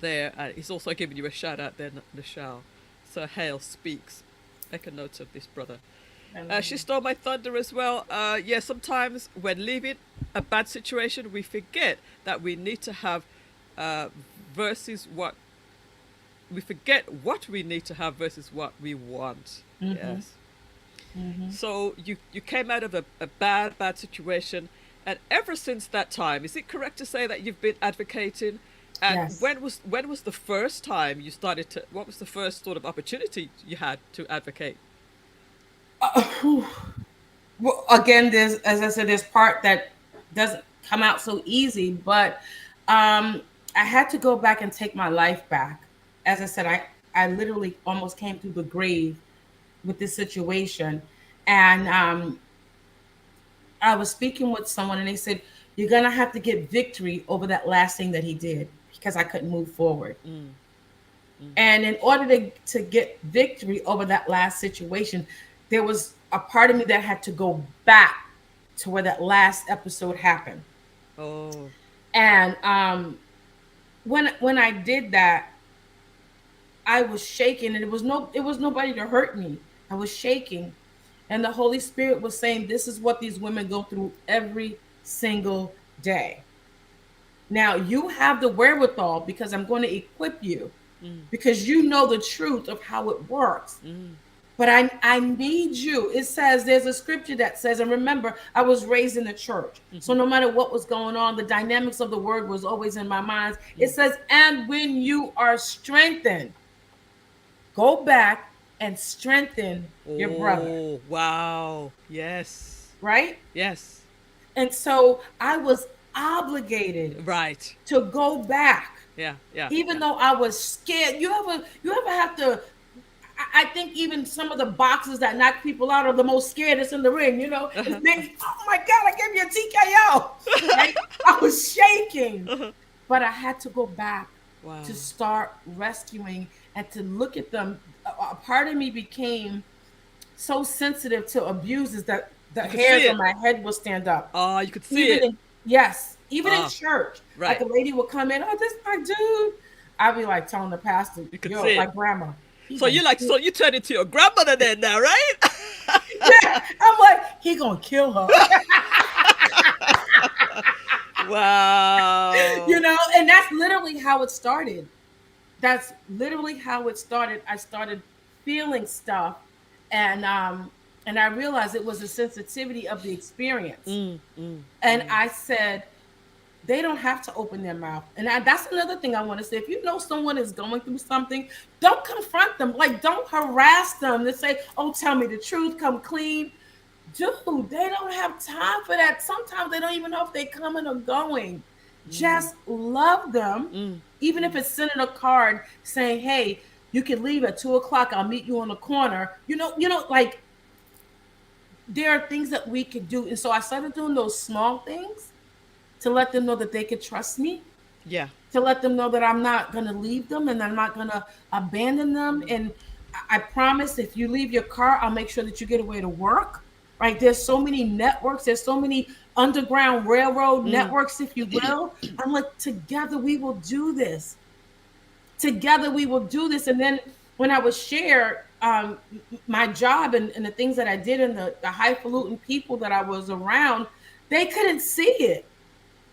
there. He's also giving you a shout out there, Nouchelle. Sir Hale speaks. Make a note of this, brother. She stole my thunder as well. Yeah, sometimes when leaving a bad situation, we forget that we need to have versus what we forget what we need to have versus what we want.
Mm-hmm.
Yes.
Mm-hmm.
So you came out of a bad situation, and ever since that time, is it correct to say that you've been advocating? And
Yes.
when was the first time you started to? What was the first sort of opportunity you had to advocate?
Whew. Well, again, there's, as I said, there's part that doesn't come out so easy, but I had to go back and take my life back. As I said, I literally almost came through the grave with this situation, and I was speaking with someone, and they said, "You're gonna have to get victory over that last thing that he did," because I couldn't move forward.
Mm, mm,
And in order to get victory over that last situation, there was a part of me that had to go back to where that last episode happened.
oh,
And when I did that, I was shaking, and it was nobody to hurt me. I was shaking, and the Holy Spirit was saying, "This is what these women go through every single day. Now you have the wherewithal because I'm going to equip you
mm,
because you know the truth of how it works.
mm,
But I need you." It says, there's a scripture that says, and remember, I was raised in the church. So
mm-hmm,
no matter what was going on, the dynamics of the word was always in my mind. It
mm.
says, "And when you are strengthened, go back and strengthen your brother."
Oh, wow. Yes.
Right?
Yes.
And so I was obligated
Right.
to go back,
Yeah. Yeah.
even
Yeah.
though I was scared. You ever have to, I think even some of the boxers that knock people out are the most scaredest in the ring, It's maybe, "Oh my God, I gave you a TKO." Right? I was shaking. But I had to go back
Wow.
to start rescuing and to look at them. A part of me became so sensitive to abuses that the
You could see
hairs on
it.
my head will stand up.
Oh, you could see
Even
it.
in, yes, even in
Ah,
church, like
right.
a lady would come in, "Oh, this my dude." I'd be like telling the pastor,
You could
"Yo,
see
my
it.
grandma, he
So
gonna
you like,
kill."
so you turned into your grandmother then now, right?
Yeah, I'm like, "He gonna kill her."
Wow.
And that's literally how it started. That's literally how it started. I started feeling stuff, and I realized it was a sensitivity of the experience.
Mm, mm,
And
mm.
I said, they don't have to open their mouth. And that's another thing I want to say. If you know someone is going through something, don't confront them. Like, don't harass them to say, "Oh, tell me the truth, come clean." Dude, they don't have time for that. Sometimes they don't even know if they're coming or going.
Mm,
Just love them,
mm,
even if
mm.
it's sending a card saying, "Hey, you can leave at 2 o'clock. I'll meet you on the corner." Like, there are things that we could do. And so I started doing those small things to let them know that they could trust me,
Yeah.
to let them know that I'm not going to leave them and I'm not going to abandon them.
Mm,
And I promise, if you leave your car, I'll make sure that you get away to work. Right? There's so many networks. There's so many underground railroad
mm.
networks, if you will. I'm like, together we will do this. Together we will do this. And then when I was shared my job and the things that I did and the highfalutin people that I was around, they couldn't see it.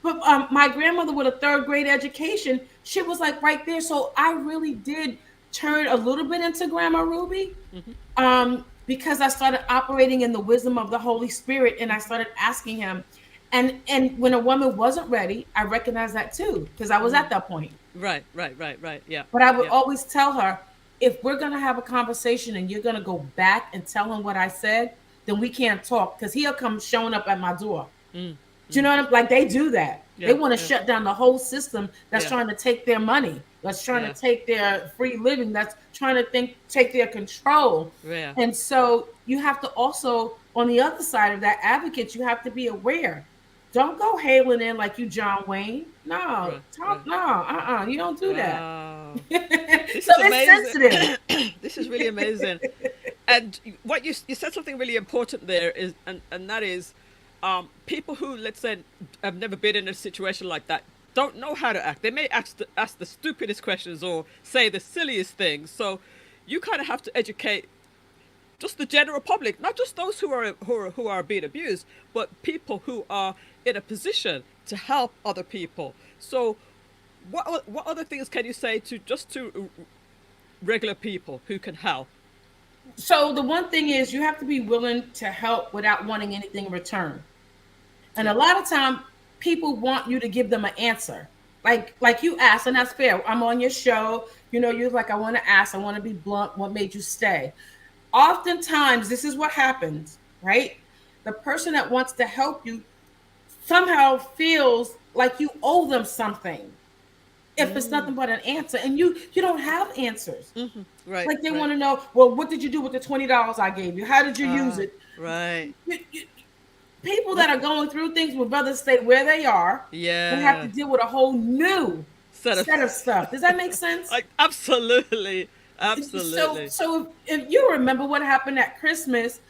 But my grandmother with a third grade education, she was like right there. So I really did turn a little bit into Grandma Ruby,
Mhm,
because I started operating in the wisdom of the Holy Spirit, and I started asking him. And when a woman wasn't ready, I recognized that too, because I was
mm.
at that point.
Right. Right. Right. Right. Yeah.
But I would
Yeah.
always tell her, "If we're gonna have a conversation and you're gonna go back and tell him what I said, then we can't talk, because he'll come showing up at my door."
Mm,
Do you
mm.
know what I'm like? They do that. They
Yeah.
want to
Yeah.
shut down the whole system that's
Yeah.
trying to take their money, that's trying
Yeah.
to take their free living, that's trying to take their control.
Yeah.
And so you have to also, on the other side of that advocate, you have to be aware. Don't go hailing in like you John Wayne. No,
Right.
talk
Right.
no, you don't do that.
Wow. This
So
is
it's
amazing.
sensitive.
This is really amazing. And what you said something really important there and that is, people who, let's say, have never been in a situation like that, don't know how to act. They may ask the stupidest questions or say the silliest things. So you kind of have to educate just the general public, not just those who are being abused, but people who are in a position to help other people. So what other things can you say to regular people who can help?
So the one thing is you have to be willing to help without wanting anything in return. And
Yeah.
a lot of time people want you to give them an answer. Like you asked, and that's fair. I'm on your show. You're like, I want to ask, I want to be blunt. What made you stay? Oftentimes, this is what happens, right? The person that wants to help you somehow feels like you owe them something if it's nothing but an answer, and you don't have answers.
Right,
Like they
right.
want to know, well, what did you do with the $20 I gave you? How did you use it?
Right.
People
What?
that are going through things would rather stay where they are than have to
Yeah.
deal with a whole new
Set of
set of stuff. Does that make sense?
like absolutely,
So,
absolutely.
so if you remember what happened at Christmas,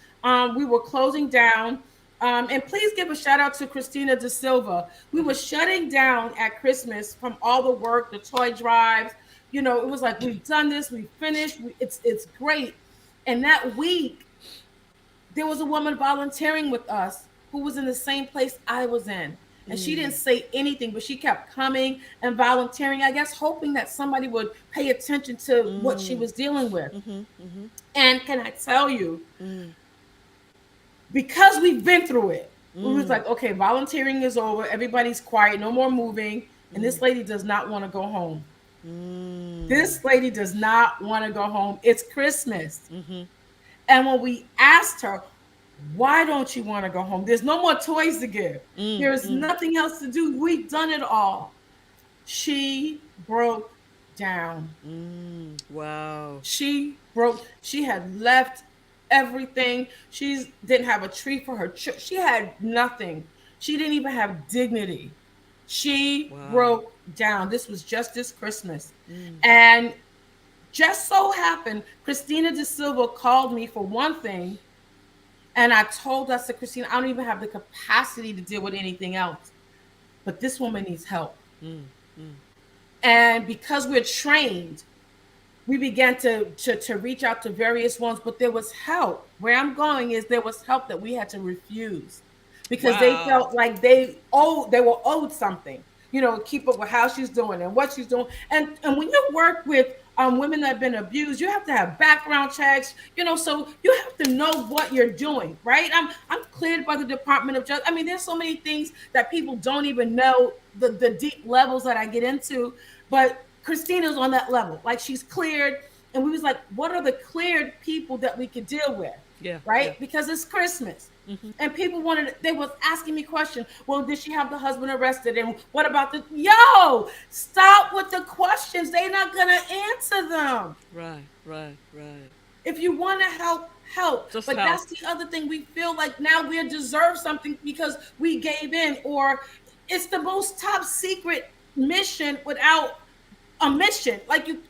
we were closing down. And please give a shout out to Christina De Silva. We were shutting down at Christmas from all the work, the toy drives. It was like we've done this, we finished. It's great. And that week, there was a woman volunteering with us who was in the same place I was in. And she didn't say anything, but she kept coming and volunteering, I guess, hoping that somebody would pay attention to what she was dealing with. And can I tell you, because we've been through it, we was like, okay, volunteering is over. Everybody's quiet, no more moving. And this lady does not want to go home. This lady does not want to go home. It's Christmas. And when we asked her, why don't you want to go home? There's no more toys to give. There's nothing else to do. We've done it all. She broke down.
Wow.
She had left everything. She didn't have a tree for her church. She had nothing. She didn't even have dignity. She broke down. This was just this Christmas. And just so happened, Christina De Silva called me for one thing. And I told us to Christina, I don't even have the capacity to deal with anything else. But this woman needs help. And because we're trained, we began to reach out to various ones, but there was help. Where I'm going is there was help that we had to refuse because they felt like they were owed something, keep up with how she's doing and what she's doing. And when you work with women that have been abused, you have to have background checks, so you have to know what you're doing, right? I'm cleared by the Department of Justice. I mean, there's so many things that people don't even know the deep levels that I get into, but Christina's on that level. Like she's cleared, and we was like, what are the cleared people that we could deal with?
Yeah.
Right?
Yeah.
Because it's Christmas. And people they was asking me questions. Well, did she have the husband arrested? And what about stop with the questions. They're not gonna answer them.
Right.
If you want to help.
Just
But
help.
that's the other thing. We feel like now we deserve something because we gave in, or it's the most top secret mission without a mission. Like you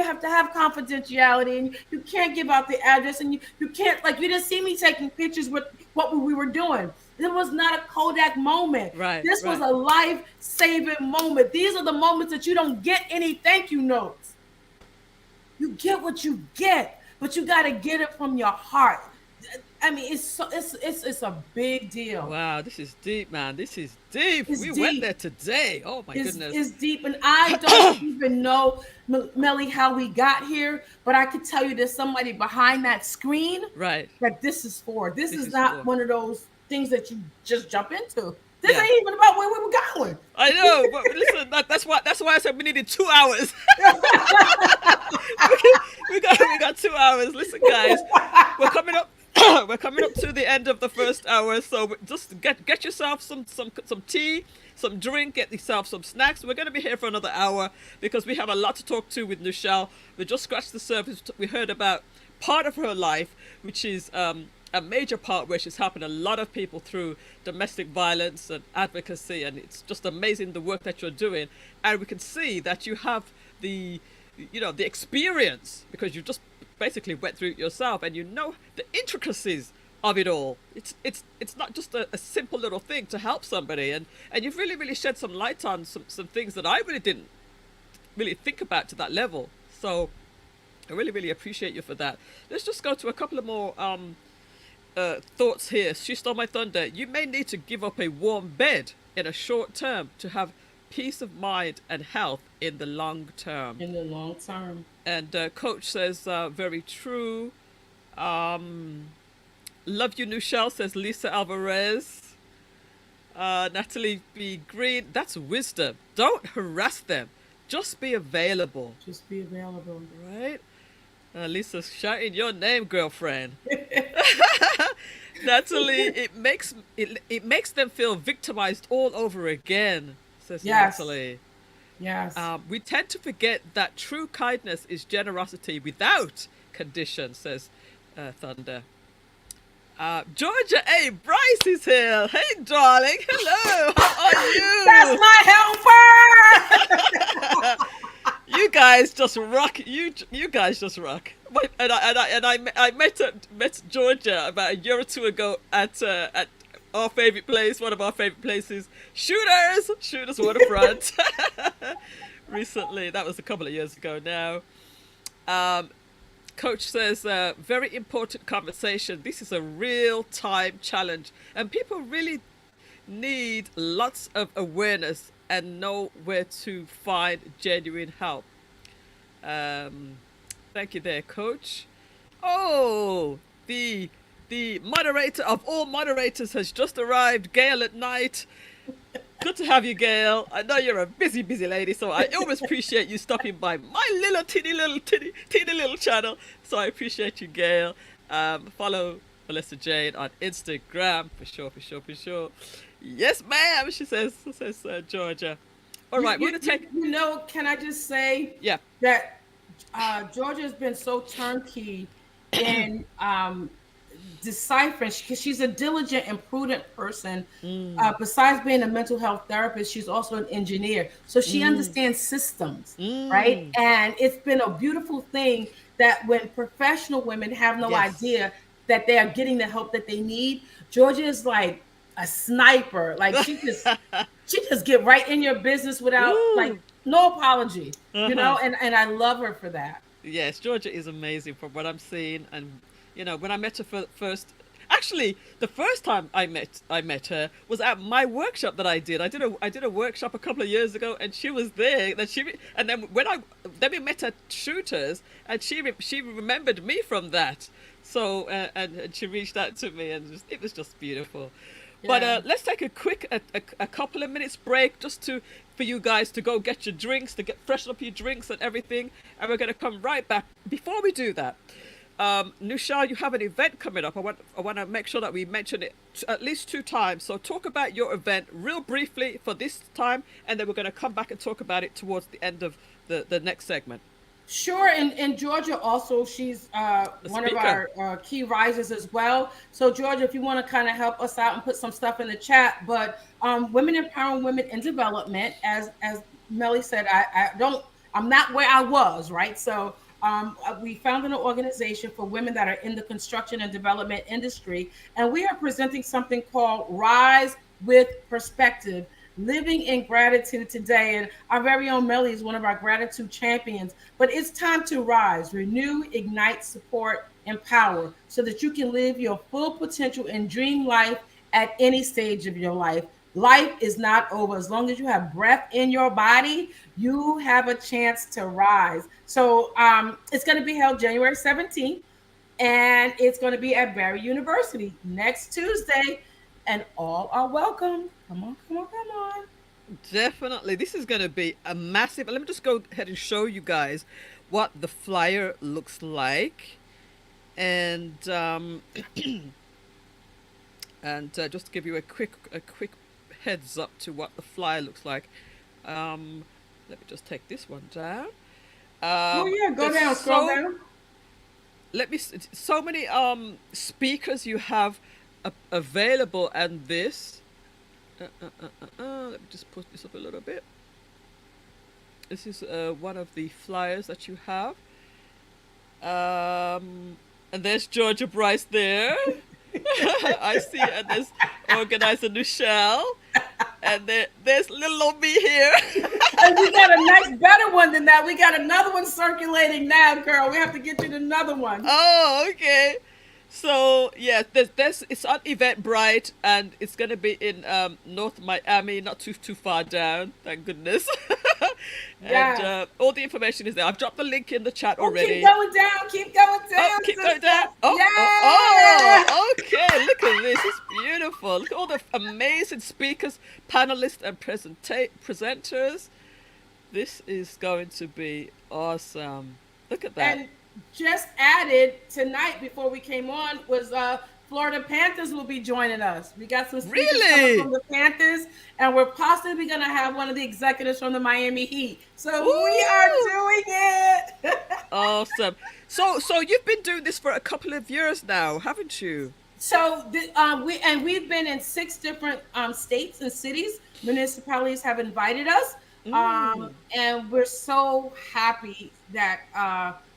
have to have confidentiality, and you can't give out the address, and you can't, like, you didn't see me taking pictures with what we were doing. It was not a Kodak moment.
Right.
This was a life-saving moment. These are the moments that you don't get any thank you notes. You get what you get, but you got to get it from your heart. I mean, it's a big deal.
Wow, this is deep, man. This is deep.
It's
We
deep.
went there today. Oh my goodness.
It's deep, and I don't even know, Melly, how we got here, but I could tell you there's somebody behind that screen
Right.
that this is for. This is
is
not
for.
one of those things that you just jump into. This
Yeah.
ain't even about where we were going.
I know, but listen, that's why I said we needed 2 hours. we got 2 hours. Listen, guys, we're coming up. We're coming up to the end of the first hour, so just get yourself some tea, some drink, get yourself some snacks. We're going to be here for another hour because we have a lot to talk to with Nouchelle. We just scratched the surface. We heard about part of her life, which is a major part where she's helping a lot of people through domestic violence and advocacy, and it's just amazing the work that you're doing. And we can see that you have the experience because you just basically went through it yourself, and you know the intricacies of it all. It's not just a simple little thing to help somebody, and you've really shed some light on some things that I really didn't really think about to that level. So I really appreciate you for that. Let's just go to a couple of more thoughts here. She stole my thunder. You may need to give up a warm bed in a short term to have peace of mind and health in the long term.
In the long term.
And Coach says, very true. Love you, Nouchelle, says Lisa Alvarez. Natalie B. Green, that's wisdom. Don't harass them. Just be available.
Just be available.
Right? Lisa's shouting your name, girlfriend. Natalie, it makes them feel victimized all over again, says
Yes.
Natalie.
Yes.
We tend to forget that true kindness is generosity without condition, says Thunder. Georgia A. Bryce is here. Hey, darling. Hello. How are you?
That's my helper.
You guys just rock. You guys just rock. And I met Georgia about a year or two ago at our favorite place, one of our favorite places, Shooters Waterfront. Recently, that was a couple of years ago now. Coach says, very important conversation. This is a real-time challenge, and people really need lots of awareness and know where to find genuine help. Thank you there, Coach. Oh, the moderator of all moderators has just arrived, Gail at Night. Good to have you, Gail. I know you're a busy lady, so I always appreciate you stopping by my little teeny little channel. So I appreciate you, Gail. Follow Millissa Jayne on Instagram for sure. Yes, ma'am. She says Georgia. All right, we're gonna take.
Can I just say?
Yeah.
That Georgia's been so turnkey in deciphering, because she's a diligent and prudent person. Besides being a mental health therapist, she's also an engineer, so she understands systems, right? And it's been a beautiful thing that when professional women have no idea that they are getting the help that they need, Georgia is like a sniper. Like she just get right in your business without like no apology, and I love her for that.
Yes, Georgia is amazing from what I'm seeing. And when I met her first, actually the first time I met her was at my workshop that I did. I did a workshop a couple of years ago, and she was there. And then we met at Shooters, and she remembered me from that. So and she reached out to me, and it was just beautiful. Yeah. But let's take a couple of minutes break just for you guys to go get your drinks, to freshen up your drinks and everything, and we're going to come right back. Before we do that, Nouchelle, you have an event coming up. I want to make sure that we mention it at least 2 times. So talk about your event real briefly for this time, and then we're going to come back and talk about it towards the end of the next segment.
Sure. And Georgia also, she's one of our key risers as well. So Georgia, if you want to kind of help us out and put some stuff in the chat, but women empowering women in development, as Melly said, I'm not where I was, right? So we founded an organization for women that are in the construction and development industry, and we are presenting something called Rise with Perspective, living in gratitude today. And our very own Melly is one of our gratitude champions. But it's time to rise, renew, ignite, support, empower, so that you can live your full potential and dream life at any stage of your life. Life is not over. As long as you have breath in your body, you have a chance to rise. So it's going to be held January 17th, and it's going to be at Barry University next Tuesday, and all are welcome. Come on.
Definitely. This is going to be a massive. Let me just go ahead and show you guys what the flyer looks like. And just to give you a quick heads up to what the flyer looks like. Let me just take this one down.
Go down, scroll down.
Let me. So many speakers you have available, and this. Let me just put this up a little bit. This is one of the flyers that you have. And there's Georgia Bryce there. I see, and there's organizer Nouchelle, and there's little old me here.
And we got a nice, better one than that. We got another one circulating now, girl. We have to get you another one.
Oh, okay. So yeah, there's it's on Eventbrite, and it's gonna be in North Miami, not too far down. Thank goodness. And
Yes.
all the information is there. I've dropped the link in the chat
Oh, keep
already.
going down. Keep going
Oh,
down,
keep going
sister.
down.
Yeah.
Okay. Look at this. It's beautiful. Look at all the amazing speakers, panelists, and presenters. This is going to be awesome. Look at that.
And just added tonight before we came on was Florida Panthers will be joining us. We got some speakers coming
Really?
from the Panthers, and we're possibly going to have one of the executives from the Miami Heat. So we are
Ooh,
doing it.
awesome. So you've been doing this for a couple of years now, haven't you?
So we've been in 6 different states and cities. Municipalities have invited us,
Mm,
and we're so happy that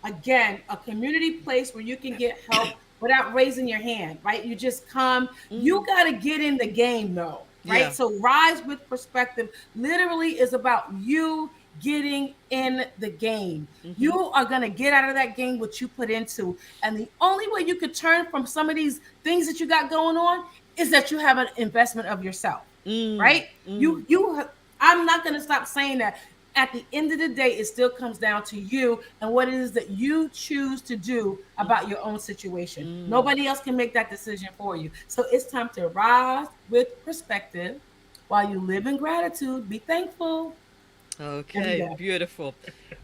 again, a community place where you can get help without raising your hand. Right? You just come. You
mm,
got to get in the game, though. Right?
yeah.
So Rise with Perspective literally is about you getting in the game. You
Mm-hmm.
are going to get out of that game what you put into. And the only way you could turn from some of these things that you got going on is that you have an investment of yourself.
Mm,
Right?
mm,
I'm not going to stop saying that. At the end of the day, it still comes down to you and what it is that you choose to do about your own situation.
mm.
Nobody else can make that decision for you. So it's time to rise with perspective while you live in gratitude. Be thankful every
Okay,
day.
beautiful.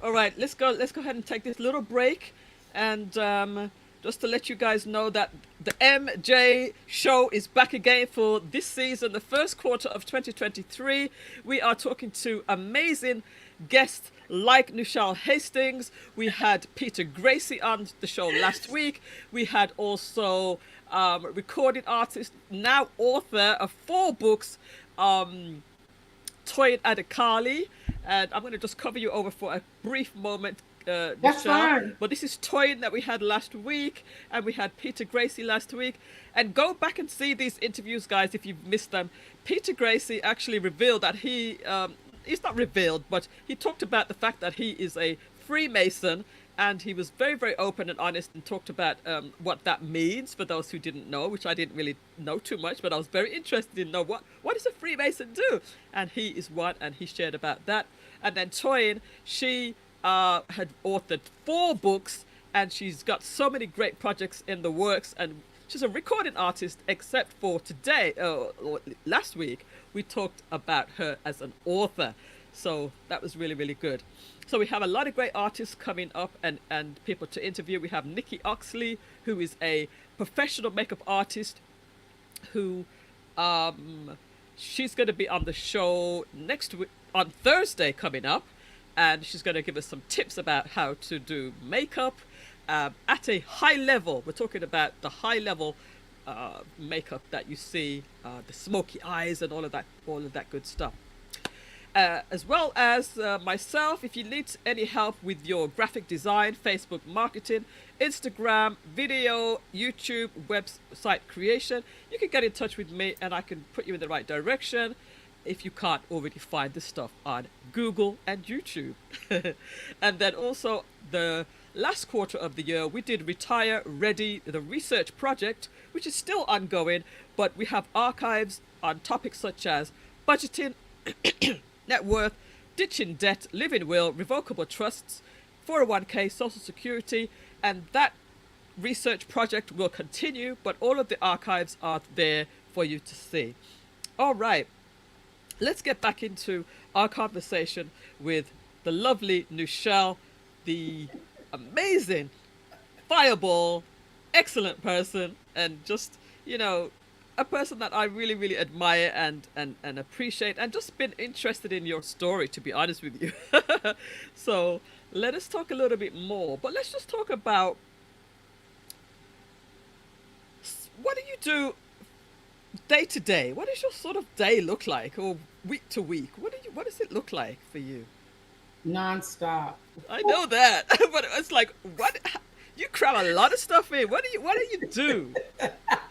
All right, let's go ahead and take this little break, and just to let you guys know that the MJ show is back again for this season, the first quarter of 2023. We are talking to amazing guests like Nouchelle Hastings. We had Peter Gracie on the show last week. We had also recording artist, now author of 4 books, um, Toyin Adekali, and I'm going to just cover you over for a brief moment,
That's
Michelle.
fine.
But this is Toyin that we had last week, and we had Peter Gracie last week. And go back and see these interviews, guys, if you've missed them. Peter Gracie actually revealed that he's not revealed, but he talked about the fact that he is a Freemason, and he was very, very open and honest and talked about what that means for those who didn't know, which I didn't really know too much, but I was very interested in know what does a Freemason do? And he is one, and he shared about that. And then Toyin, she had authored 4 books, and she's got so many great projects in the works, and she's a recording artist, except for today, or last week, we talked about her as an author. So that was really, really good. So we have a lot of great artists coming up, and people to interview. We have Nikki Oxley, who is a professional makeup artist who she's going to be on the show next week on Thursday coming up, and she's going to give us some tips about how to do makeup at a high level. We're talking about the high level makeup that you see, the smoky eyes and all of that good stuff. As well as myself, if you need any help with your graphic design, Facebook marketing, Instagram, video, YouTube, website creation, you can get in touch with me and I can put you in the right direction if you can't already find this stuff on Google and YouTube. And then also the last quarter of the year, we did Retire Ready, the research project, which is still ongoing, but we have archives on topics such as budgeting, net worth, ditching debt, living will, revocable trusts, 401k, social security, and that research project will continue, but all of the archives are there for you to see. All right, let's get back into our conversation with the lovely Nouchelle, the amazing fireball, excellent person, and just, a person that I really, really admire and appreciate, and just been interested in your story, to be honest with you. So let us talk a little bit more, but let's just talk about what do you do day to day? What does your sort of day look like, or week to week? What does it look like for you?
Nonstop.
I know that, but it's like, what? You cram a lot of stuff in. What do you do?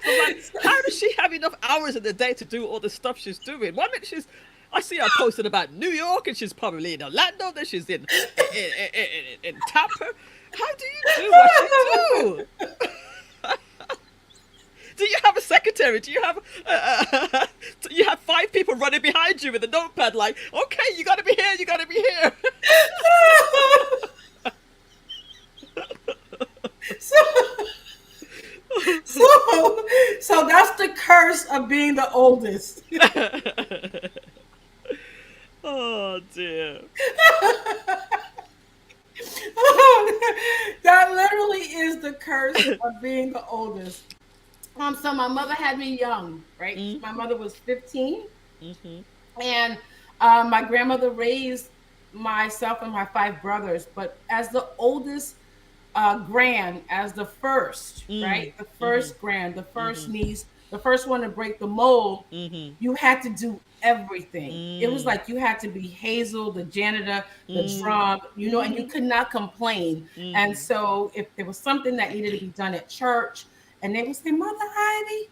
So I'm like, how does she have enough hours in the day to do all the stuff she's doing? One minute I see her posting about New York, and she's probably in Orlando. Then she's in Tampa. How do you do what you do? Do you have a secretary? Do you have you have 5 people running behind you with a notepad like, okay, you got to be here, you got to be here.
so, so that's the curse of being the oldest.
Oh dear.
That literally is the curse of being the oldest. So my mother had me young, right?
Mm-hmm.
My mother was 15,
Mm-hmm.
and my grandmother raised myself and my 5 brothers. But as the oldest as the first, right? The
Mm-hmm.
first grand, the first
Mm-hmm.
niece, the first one to break the mold,
Mm-hmm.
you had to do everything. It was
Mm.
like you had to be Hazel, the janitor, the
Mm.
drum, and you
Mm.
could not complain. And
Mm-hmm.
so if there was something that needed to be done at church, and they would say, Mother Ivy,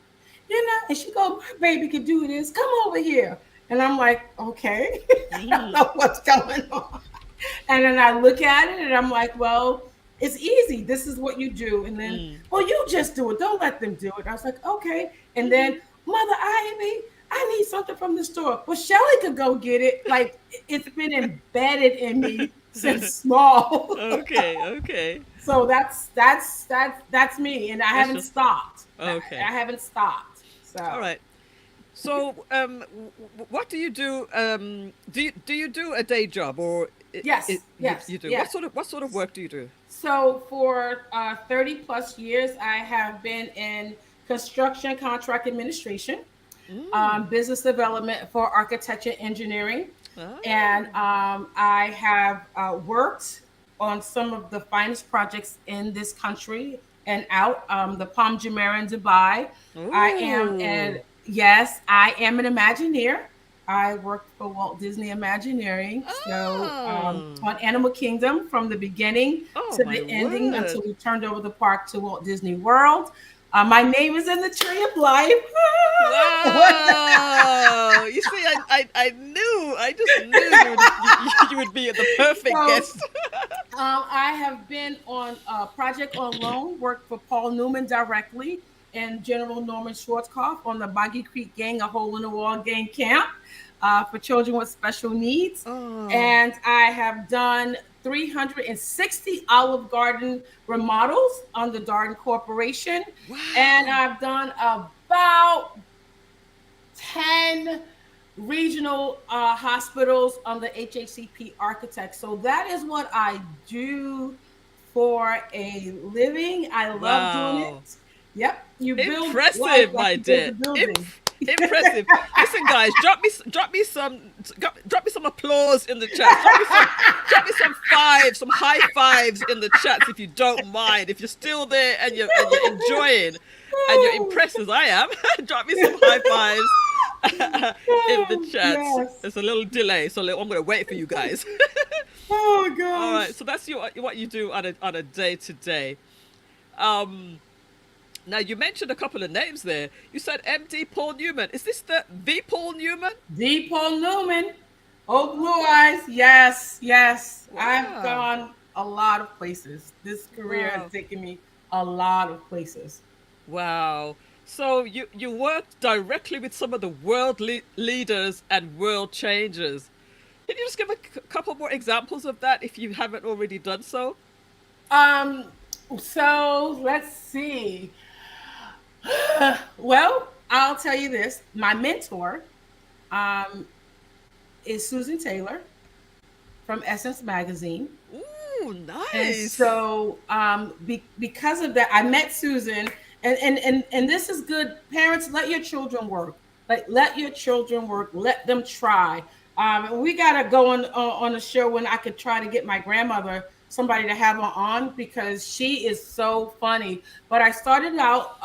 and she go, my baby could do this. Come over here. And I'm like, okay, I don't
Mm.
know what's going on. And then I look at it and I'm like, well, it's easy. This is what you do. And then,
Mm.
well, you just do it. Don't let them do it. I was like, okay. And
Mm-hmm.
then, Mother Ivy, I need something from the store. Well, Shelly could go get it. Like it's been embedded in me since small.
Okay, okay.
So that's me, and I
That's
haven't
just
stopped.
okay.
I haven't stopped.
All
So
right. So, what do you do? Do you do a day job, or
yes, yes,
you do?
yes.
What sort of work do you do?
So for 30 plus years, I have been in construction contract administration,
Mm.
business development for architecture engineering. And
Ah.
I have worked on some of the finest projects in this country and out. The Palm Jumeirah in Dubai. I am
Ooh.
an Yes, I am an Imagineer. I worked for Walt Disney Imagineering, so
Ah.
on Animal Kingdom from the beginning
Oh
to
my
the ending until
word.
we turned over the park to Walt Disney World. My name is in the Tree of Life.
Wow! You see, I just knew you would be the perfect
So
guest.
I have been on a project on loan, worked for Paul Newman directly and General Norman Schwarzkopf on the Boggy Creek Gang, a hole in the wall gang camp for children with special needs.
Oh,
And I have done 360 Olive Garden remodels on the Darden Corporation. And
wow.
I've done about 10 regional hospitals on the HACP architect. So that is what I do for a living. I love doing
Wow.
it. Yep, you build life
Impressive,
like
my
you build a
dear.
building.
Impressive. Listen, guys, drop me some applause in the chat. Drop me some some high fives in the chats if you don't mind. If you're still there and you're enjoying and you're impressed as I am, drop me some high fives in the chat.
Yes.
There's a little delay, so I'm gonna wait for you guys.
Oh
All right,
gosh.
so that's what you do on a day to day. Um, Now you mentioned a couple of names there. You said MD Paul Newman. Is this the Paul Newman?
D. Paul Newman. Oh, blue eyes. Yes, yes. I've
Wow,
gone a lot of places. This career has
wow,
taken me a lot of places.
wow. So you worked directly with some of the world leaders and world changers. Can you just give a couple more examples of that if you haven't already done so?
Um, so let's see. Well, I'll tell you this. My mentor um, is Susan Taylor from Essence Magazine.
Ooh,
And
nice.
so because of that, I met Susan, and this is good. Parents, let your children work. Like, let your children work. Let them try. We got to go on a show when I could try to get my grandmother, somebody to have her on, because she is so funny. But I started out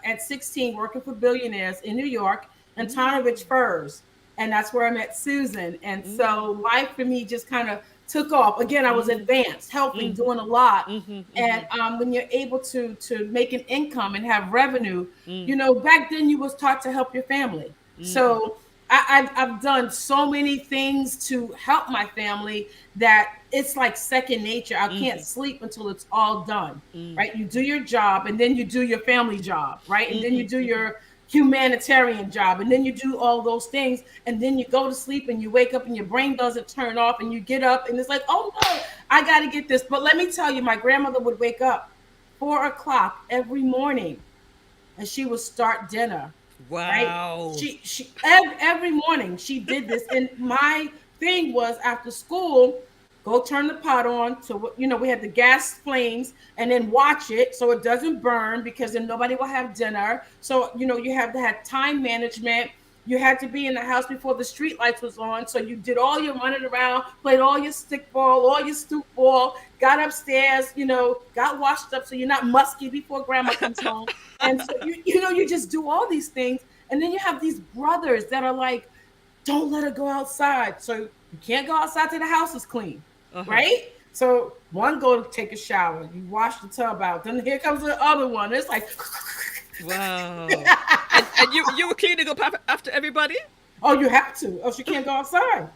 at 16 working for billionaires in New York and
Mm,
Tonawitz Furs. And that's where I met Susan. And so
mm,
life for me just kind of took off. Again, I was advanced, helping,
Mhm.
doing a lot.
Mhm.
And
Mhm.
when you're able to make an income and have revenue,
Mm.
back then you was taught to help your family.
Mhm.
So I've done so many things to help my family that it's like second nature. I can't
Mhm.
sleep until it's all done.
Mm.
Right? You do your job, and then you do your family job, right? And then you
Mhm.
do
Mhm.
your humanitarian job, and then you do all those things, and then you go to sleep and you wake up and your brain doesn't turn off, and you get up and it's like, oh no, I got to get this. But let me tell you, my grandmother would wake up 4 o'clock every morning, and she would start dinner, right?
Wow.
Every morning she did this. And my thing was, after school, go turn the pot on. So we had the gas flames, and then watch it so it doesn't burn, because then nobody will have dinner. So you have to have time management. You had to be in the house before the street lights was on. So you did all your running around, played all your stick ball, all your stoop ball, got upstairs, got washed up so you're not musky before grandma comes home. And so you just do all these things. And then you have these brothers that are like, don't let her go outside. So you can't go outside till the house is clean,
Uh-huh.
right? So one go to take a shower, you wash the tub out. Then here comes the other one. It's like,
Wow. And you were cleaning up after everybody?
oh, you have to. Oh, she can't go outside.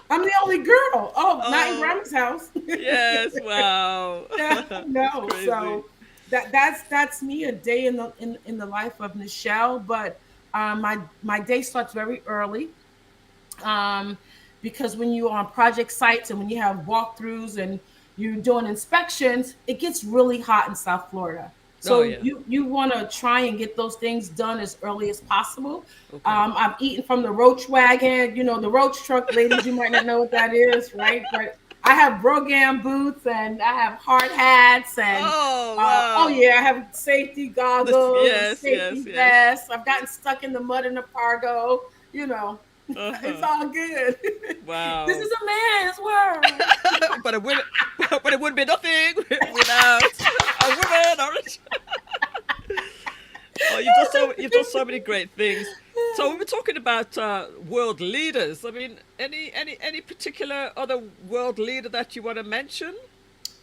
I'm the only girl. Oh, not in
Oh,
grandma's house.
yes. Wow. It's
No.
crazy.
So that's me, a day in the life of Nouchelle. But my day starts very early, um, because when you're on project sites and when you have walkthroughs and you're doing inspections, it gets really hot in South Florida.
Oh
So
yeah.
you want to try and get those things done as early as possible.
Okay.
I've eaten from the roach wagon, the roach truck, ladies. You might not know what that is, right? But I have Brogan boots, and I have hard hats, and
Oh
oh
wow.
yeah, I have safety goggles and
Yes, yes,
safety
yes.
vests. I've gotten stuck in the mud in the cargo, you know. It's
Uh-huh.
all good. This
Wow.
is a man's world.
but it would but it would be nothing without a woman or oh, you've done so many great things. So we were talking about world leaders. I mean, any particular other world leader that you want to mention?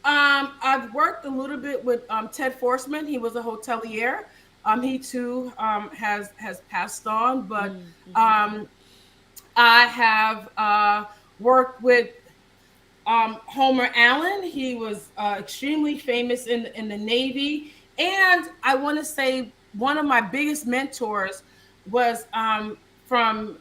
I've worked a little bit with Ted Forsman. He was a hotelier. He too has passed on, but
Mm-hmm.
um, I have worked with Homer Allen. He was extremely famous in the Navy. And I want to say one of my biggest mentors was from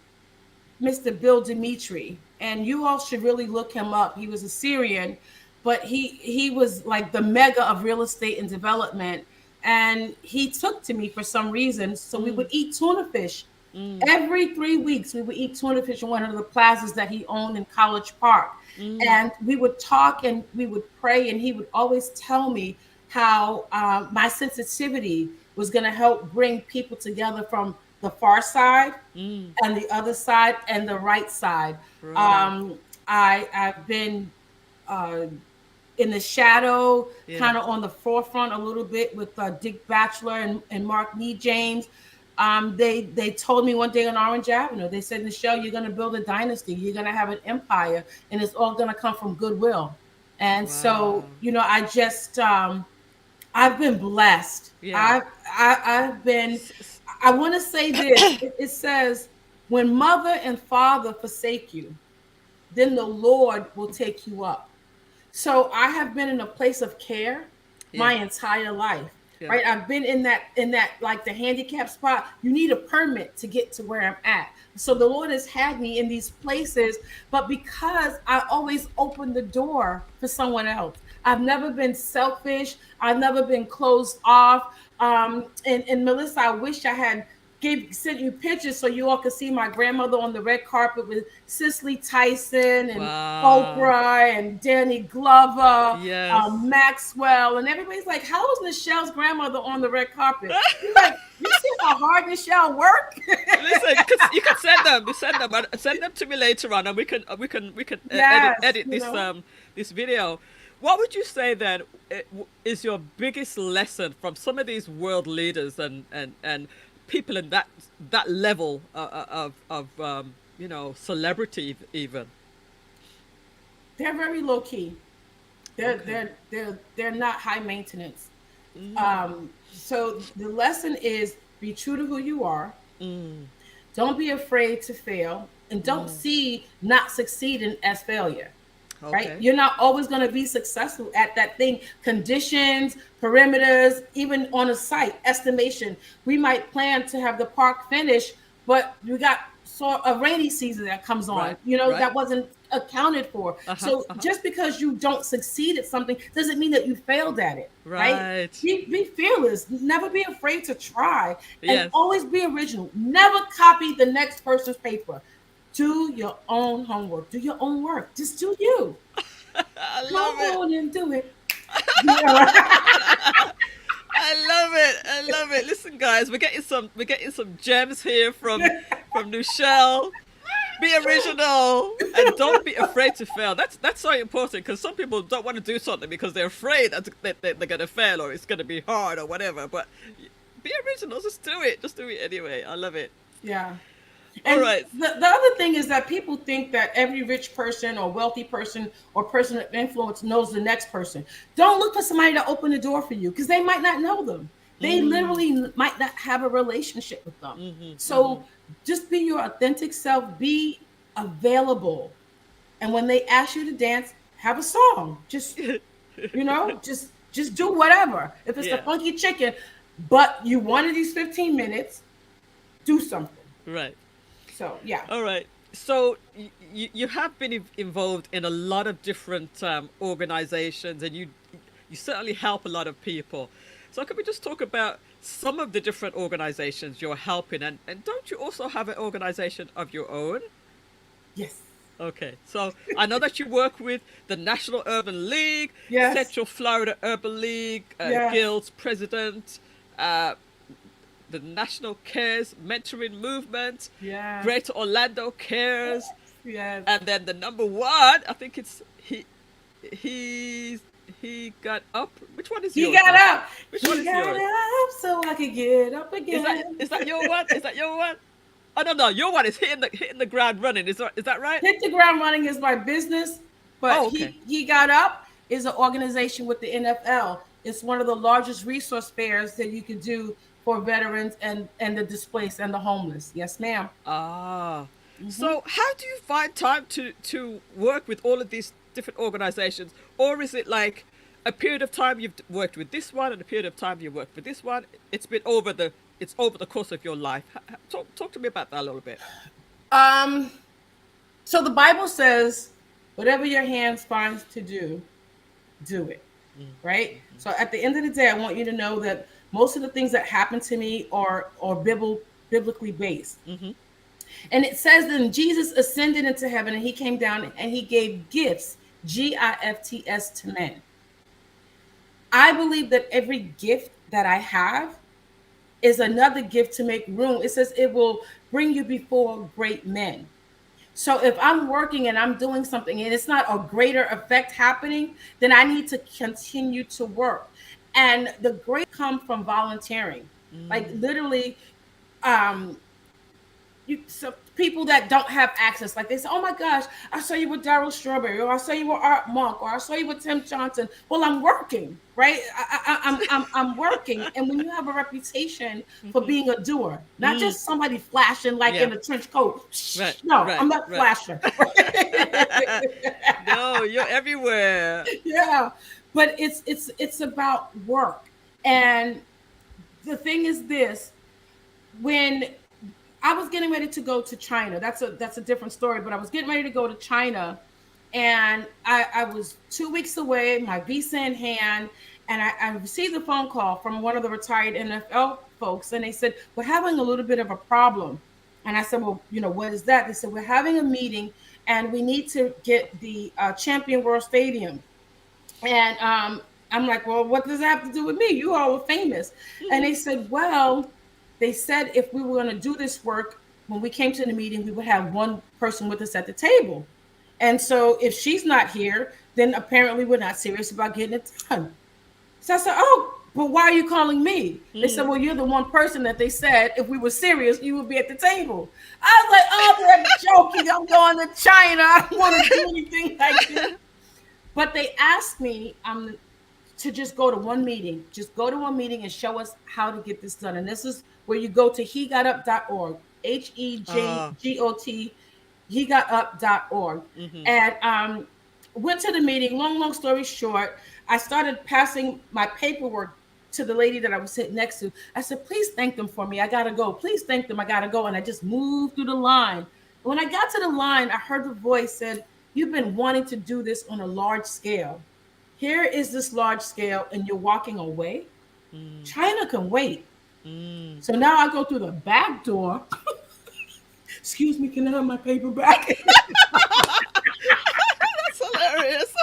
Mr. Bill Dimitri. And you all should really look him up. He was a Syrian, but he was like the mega of real estate and development. And he took to me for some reason. So we
Mm,
would eat tuna fish.
mm,
Every 3 weeks, we would eat tuna fish in one of the plazas that he owned in College Park.
mm.
And we would talk and we would pray, and he would always tell me how my sensitivity was going to help bring people together from the far side
Mm,
and the other side and the right side.
right.
Um, I've been uh, in the shadow,
Yeah.
kind of on the forefront a little bit with Dick Batchelor and Mark Nee James. They told me one day on Orange Avenue, they said, Nouchelle, you're going to build a dynasty. You're going to have an empire, and it's all going to come from goodwill. And so,
Wow.
I just, I've been blessed.
Yeah.
I've been,
S- s-
I want to say this. It says, when mother and father forsake you, then the Lord will take you up. So I have been in a place of care
yeah.
my entire life.
Yeah.
Right? I've been in that like the handicap spot. You need a permit to get to where I'm at. So the Lord has had me in these places, but because I always open the door for someone else. I've never been selfish. I've never been closed off. And Millissa, I wish I had sent you pictures so you all could see my grandmother on the red carpet with Cicely Tyson and
Wow.
Oprah and Danny Glover,
Yes.
Maxwell, and everybody's like, "How is Nichelle's grandmother on the red carpet?" You're like, "You see how hard Nichelle work?"
Listen, you can send them to me later on, and we can
Yes,
edit this video. What would you say then is your biggest lesson from some of these world leaders and people in that level of celebrity even?
They're very low key. They're
Okay.
they're they're they're not high maintenance.
Mm,
So the lesson is be true to who you are.
mm,
Don't be afraid to fail, and don't
mm.
see not succeeding as failure. Right?
Okay.
You're not always going to be successful at that thing. Conditions, perimeters, even on a site estimation. We might plan to have the park finished, but we got a rainy season that comes on.
Right. Right.
That wasn't accounted for.
Uh-huh.
So
Uh-huh.
just because you don't succeed at something doesn't mean that you failed at it. Right?
Right.
Be fearless. Never be afraid to try, and
Yes.
always be original. Never copy the next person's paper. Do your own homework. Do your own work. Just do you.
I
Come
love it.
on and do it. Yeah.
I love it. I love it. Listen, guys, we're getting some gems here from Nouchelle. Be original and don't be afraid to fail. That's so important because some people don't want to do something because they're afraid that they're gonna fail or it's gonna be hard or whatever. But be original. Just do it. Just do it anyway. I love it.
Yeah.
All
And
right.
the other thing is that people think that every rich person or wealthy person or person of influence knows the next person. Don't look for somebody to open the door for you because they might not know them. They
Mm,
literally might not have a relationship with them.
mm-hmm,
So just be your authentic self, be available. And when they ask you to dance, have a song.
mm-hmm.
Just do whatever. If it's the
Yeah.
funky chicken, but you wanted these 15 minutes, do something.
Right.
So yeah.
All right. So you have been involved in a lot of different organizations, and you certainly help a lot of people. So could we just talk about some of the different organizations you're helping, and don't you also have an organization of your own?
Yes.
Okay. So I know that you work with the National Urban League,
Yes.
Central Florida Urban League,
Yes.
Guild's president, uh, the National Cares Mentoring Movement,
Yes.
Greater Orlando Cares,
Yes.
and then the number one, I think it's he he got up. Which one is
He
yours
got
now?
up.
Which one
He
is
got
yours?
up so I could get up
Is that
again.
is that your one? Is that your one? Oh no, no, your one is hitting the ground running. Is that right?
Hit the ground running is my business, but
Oh, okay.
he got up is an organization with the NFL. It's one of the largest resource fairs that you can do for veterans and the displaced and the homeless. Yes, ma'am.
Ah.
Hmm.
So how do you find time to work with all of these different organizations, or is it like a period of time you've worked with this one and a period of time you worked with this one? It's over the course of your life. Talk to me about that a little bit.
Um. So the Bible says, "Whatever your hands finds to do it." Right. So at the end of the day, I want you to know that most of the things that happen to me are biblically based.
Mm-hmm.
And it says that Jesus ascended into heaven and he came down and he gave gifts, gifts, to men. I believe that every gift that I have is another gift to make room. It says it will bring you before great men. So if I'm working and I'm doing something and it's not a greater effect happening, then I need to continue to work. And the great come from volunteering. Like
Mm.
literally, um, so people that don't have access, like they say, "Oh my gosh, I saw you with Daryl Strawberry, or I saw you with Art Monk, or I saw you with Tim Johnson." Well, I'm working, right? I'm working, and when you have a reputation for
Mm-hmm.
being a doer, not
Mm.
just somebody flashing like
Yeah.
in a trench coat.
Right.
No, I'm
Right.
not
Right.
flashing.
No, you're everywhere.
Yeah, but it's about work, and the thing is this: when I was getting ready to go to China. That's a different story. But I was getting ready to go to China, and I was 2 weeks away, my visa in hand, and I received a phone call from one of the retired NFL folks, and they said we're having a little bit of a problem. And I said, well, what is that? They said we're having a meeting, and we need to get the Champion World Stadium. And I'm like, well, what does that have to do with me? You all are famous. And they said, well, they said if we were going to do this work, when we came to the meeting, we would have one person with us at the table. And so if she's not here, then apparently we're not serious about getting it done. So I said, oh, but why are you calling me? They said,
Mm.
well, you're the one person that they said if we were serious, you would be at the table. I was like, oh, they're joking. I'm going to China. I don't want to do anything like this. But they asked me to just go to one meeting, just go to one meeting and show us how to get this done. And this is where you go to hegotup.org,
Ah.
HEGOT, hegotup.org.
Mm-hmm.
And went to the meeting. Long story short, I started passing my paperwork to the lady that I was sitting next to. I said, please thank them for me. I got to go. Please thank them. I got to go. And I just moved through the line. When I got to the line, I heard the voice said, you've been wanting to do this on a large scale. Here is this large scale, and you're walking away.
Mm.
China can wait.
Mm.
So now I go through the back door. Excuse me, can I have my paper back?
That's hilarious.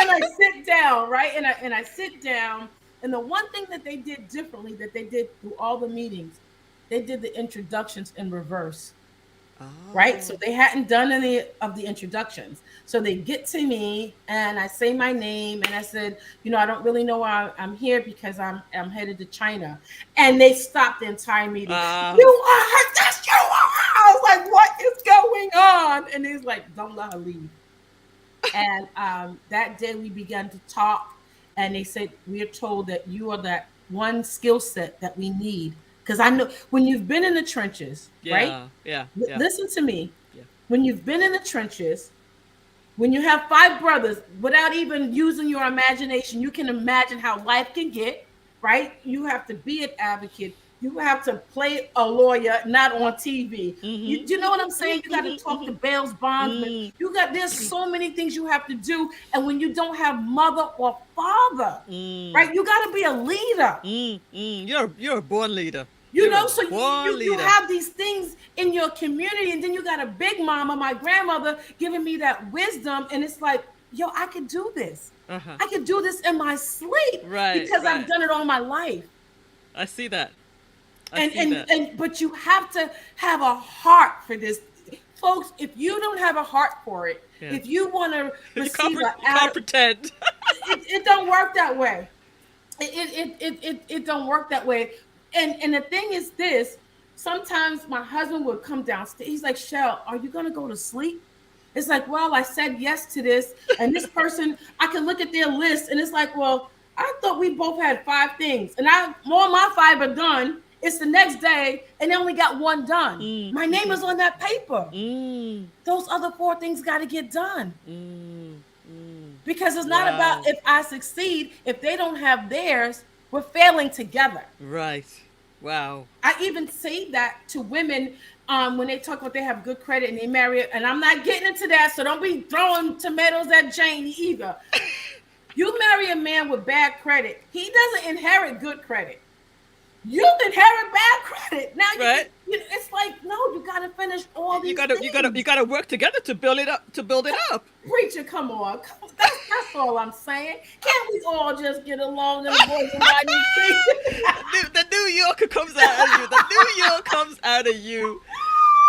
And I sit down, right? And I sit down. And the one thing that they did differently that they did through all the meetings, they did the introductions in reverse. Right? So
Oh.
they hadn't done any of the introductions. So they get to me and I say my name and I said, I don't really know why I'm here because I'm headed to China. And they stopped the entire meeting.
Ah.
You are, that's you are. I was like, what is going on? And he's like, don't let her leave. And that day we began to talk, and they said, we are told that you are that one skill set that we need. Because I know when you've been in the trenches, right?
Yeah. Yeah. Yeah.
Listen to me.
Yeah.
When you've been in the trenches, when you have five brothers, without even using your imagination, you can imagine how life can get, right? You have to be an advocate. You have to play a lawyer, not on TV.
Mm-hmm.
You know what I'm saying? You got to
Mm-hmm.
talk to
Mm-hmm.
bail's bondsman.
Mm.
There's so many things you have to do. And when you don't have mother or father,
Mm.
right? You got to be a leader.
Mm. Mm. You're a born leader. You're a
So
born
you
leader.
have these things in your community, and then you got a big mama, my grandmother, giving me that wisdom, and it's like, yo, I could do this.
Uh-huh.
I could do this in my sleep
Right.
because I've
Right.
done it all my life.
I see that. I
And
see
and
that.
and but you have to have a heart for this, folks. If you don't have a heart for it,
Yeah.
if you want to
You can't.
receive an
You can't
out,
pretend.
it don't work that way. It don't work that way. And the thing is this, sometimes my husband would come downstairs. He's like, Shell, are you gonna go to sleep? It's like, well, I said yes to this, and this person, I can look at their list, and it's like, well, I thought we both had five things, and all my five are done. It's the next day, and they only got one done.
Mm.
My name
Mm-hmm.
is on that paper.
Mm.
Those other four things got to get done.
Mm. Mm.
Because it's not about
Wow.
if I succeed. If they don't have theirs, we're failing together.
Right. Wow.
I even say that to women when they talk about they have good credit and they marry it. And I'm not getting into that, so don't be throwing tomatoes at Jane either. You marry a man with bad credit, he doesn't inherit good credit. You inherit bad credit. Now
Right.
it's like, no, you got to finish all
You
these
gotta. You gotta.
things.
You gotta work together to build it up. To build it up.
Preacher, come on. That's all I'm saying. Can't we all just get along and boys and ride these
The New Yorker comes out of you. The New York comes out of you.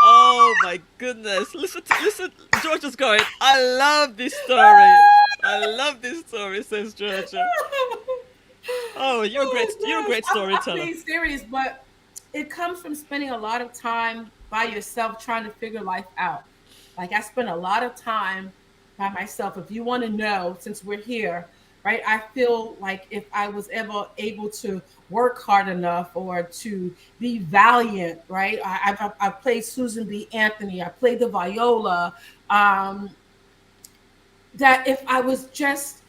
Oh my goodness! Listen. Georgia's going. I love this story. I love this story, says Georgia. Oh, you're a great.
Oh,
You're a
gosh.
great
I'm
storyteller.
being serious, but it comes from spending a lot of time by yourself trying to figure life out. Like I spend a lot of time by myself. If you want to know, since we're here, right? I feel like if I was ever able to work hard enough or to be valiant, right? I played Susan B. Anthony. I played the viola. Um, that if I was just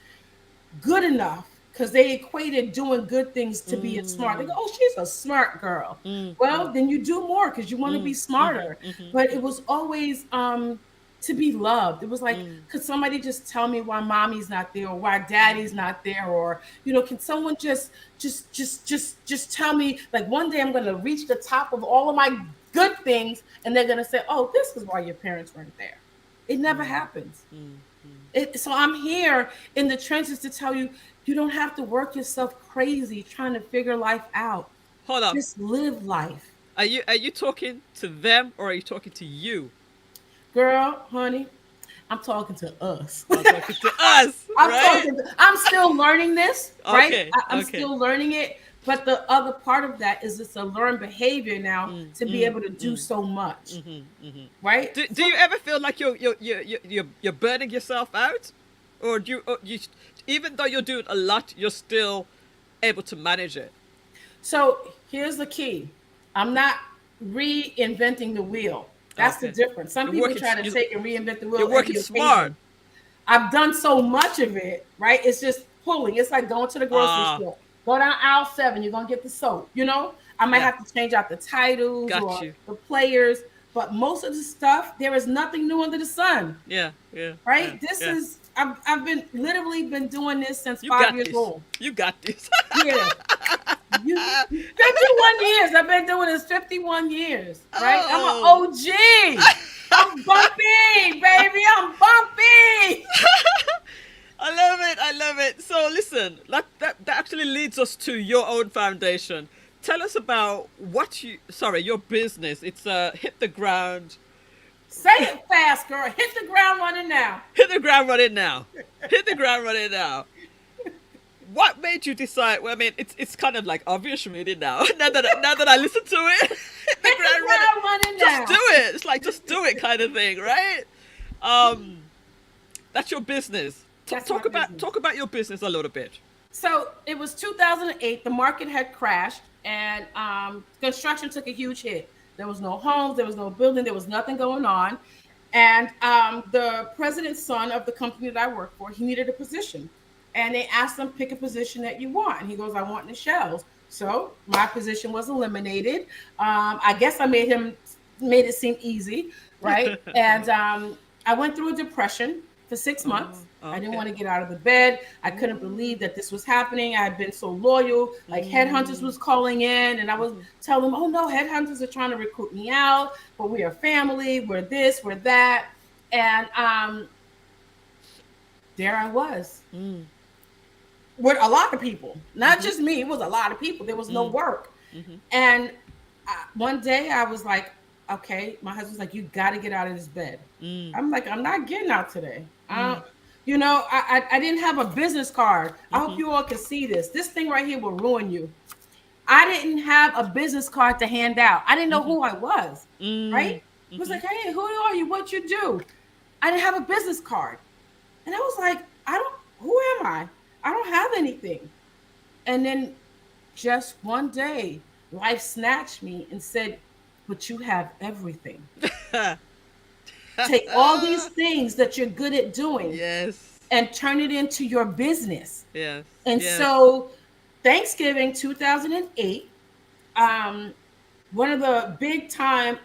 good enough, because they equated doing good things to be a smart. They go,
Mm.
oh, she's a smart girl.
Mm.
Well,
Mm.
then you do more because you want to be
Mm. Mhm.
smarter.
Mhm.
But it was always to be loved. It was like,
Mm.
could somebody just tell me why mommy's not there or why daddy's not there? Or, can someone just tell me, like one day I'm gonna reach the top of all of my good things and they're gonna say, oh, this is why your parents weren't there. It never
Mm.
happens.
Mm.
So I'm here in the trenches to tell you, you don't have to work yourself crazy trying to figure life out.
Hold up.
Just live life.
Are you talking to them or are you talking to you?
Girl, honey, I'm talking to us.
I'm talking to us, right?
I'm still learning this, right?
Okay.
I'm
Okay.
still learning it, But the other part of that is it's a learned behavior now
Mm,
to be
mm,
able to do
mm,
so much,
mm.
right?
Do
So
you ever feel like you're burning yourself out, or you even though you're doing a lot, you're still able to manage it?
So here's the key. I'm not reinventing the wheel. That's the
Okay,
difference. Some
you're
people
working
try to take and reinvent the
you're
wheel
working
every
smart.
occasion. I've done so much of it, right? It's just pulling. It's like going to the grocery
Ah,
store. Go down aisle 7, you're gonna get the soap. I might
yeah,
have to change out the titles
got
or
you.
the players, but most of the stuff, there is nothing new under the sun,
Yeah, yeah, yeah,
right? This
yeah.
is I've been literally been doing this since
You
5
got
years
this.
old.
You got this.
Yeah. 51 years. I've been doing this 51 years, right? I'm an
Oh.
OG. I'm bumpy, baby. I'm bumpy.
I love it. I love it. So listen, that actually leads us to your own foundation. Tell us about your business. It's hit the ground.
Say it fast, girl. Hit the ground running now.
Hit the ground running now. Hit the ground running now. What made you decide? Well, I mean, it's kind of like obvious really now. Now that I listen to it, hit the
Hit the
ground running.
ground running
Just
now.
do it. It's like just do it kind of thing, right? Um, that's your business.
That's my business.
Talk about your business a little bit.
So it was 2008. The market had crashed, and construction took a huge hit. There was no homes, there was no building, there was nothing going on. And the president's son of the company that I work for, he needed a position, and they asked him pick a position that you want, and he goes, "I want Nouchelle's." So my position was eliminated. I guess I made it seem easy, right? And I went through a depression for 6 months. I didn't
Okay.
want to get out of the bed. I couldn't believe that this was happening. I had been so loyal. Like headhunters was calling in, and I was telling them, "Oh no, headhunters are trying to recruit me out, but we are family. We're this, we're that." And there I was
Mm,
with a lot of people, not just me. It was a lot of people. There was no work, and one day I was like, "Okay." My husband's like, "You got to get out of this bed."
mm,
I'm like, "I'm not getting out today." I didn't have a business card. I hope you all can see this. This thing right here will ruin you. I didn't have a business card to hand out. I didn't know who I was, right? It was like, "Hey, who are you? What you do?" I didn't have a business card. And I was like, who am I? I don't have anything. And then just one day, life snatched me and said, "But you have everything. Take all these things that you're good at doing
yes.
and turn it into your business."
Yes.
And
Yes.
so, Thanksgiving 2008, one of the big time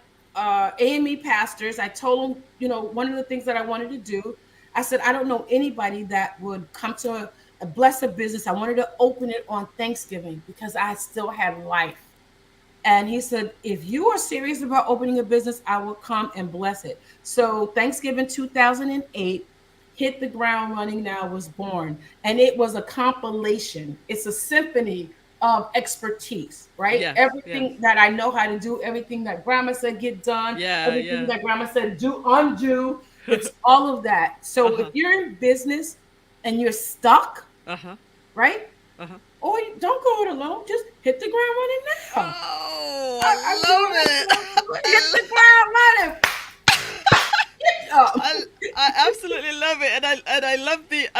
AME pastors, I told him, one of the things that I wanted to do, I said, "I don't know anybody that would come to a blessed business. I wanted to open it on Thanksgiving because I still had life." And he said, "If you are serious about opening a business, I will come and bless it." So Thanksgiving 2008, Hit the Ground Running Now was born. And it was a compilation. It's a symphony of expertise, right?
Yes. Yes.
Everything that I know how to do, everything that grandma said get done,
Yeah.
everything
Yeah.
that grandma said do undo. It's all of that. So if you're in business and you're stuck,
Uh huh.
right?
Uh huh.
Or don't go it alone. Just hit the ground running now.
Oh,
I'm
I
doing
love
it. Hit
it.
the ground running.
I, I absolutely love it, and I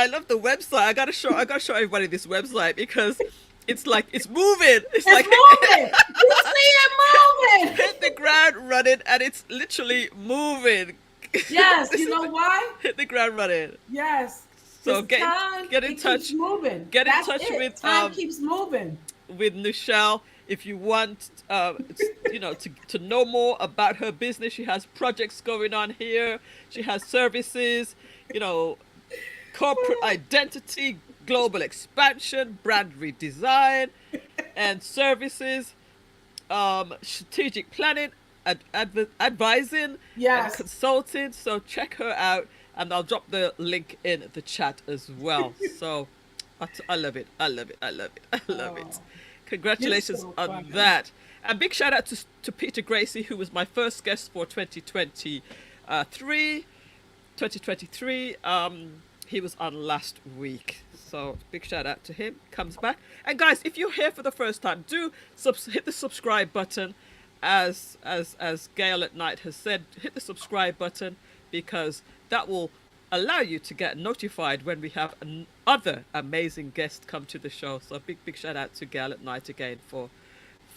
love the website. I gotta show everybody this website because it's like it's moving. It's like
Moving. You see it moving.
hit the ground running, and it's literally moving.
Yes.
This
You
is
know why?
hit the ground running.
Yes.
So
Because time,
get in
it
touch.
keeps moving.
Get in
That's
touch
it. Time keeps moving.
with Nouchelle if you want to know more about her business. She has projects going on here. She has services, corporate identity, global expansion, brand redesign, and services, strategic planning, advising, and
Yes.
consulting. So check her out, and I'll drop the link in the chat as well. So I love it. I love it. I love it. I love it.
Oh, you're
Congratulations
so
on
funny.
that. And big shout out to Peter Gracie, who was my first guest for 2023. He was on last week. So big shout out to him. Comes back. And guys, if you're here for the first time, do hit the subscribe button. As Gail at Night has said, hit the subscribe button because that will allow you to get notified when we have another amazing guest come to the show. So big shout out to Gail at Night again for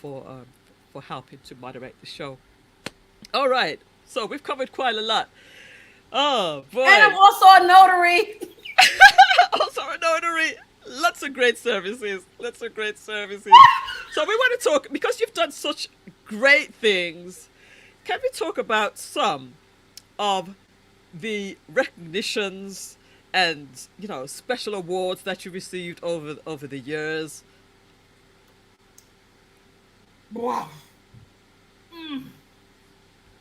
um, for helping to moderate the show. All right, so we've covered quite a lot. Oh boy!
And I'm also a notary.
Also a notary. Lots of great services. Lots of great services. So we want to talk because you've done such great things. Can we talk about some of the recognitions and special awards that you received over the years?
Wow.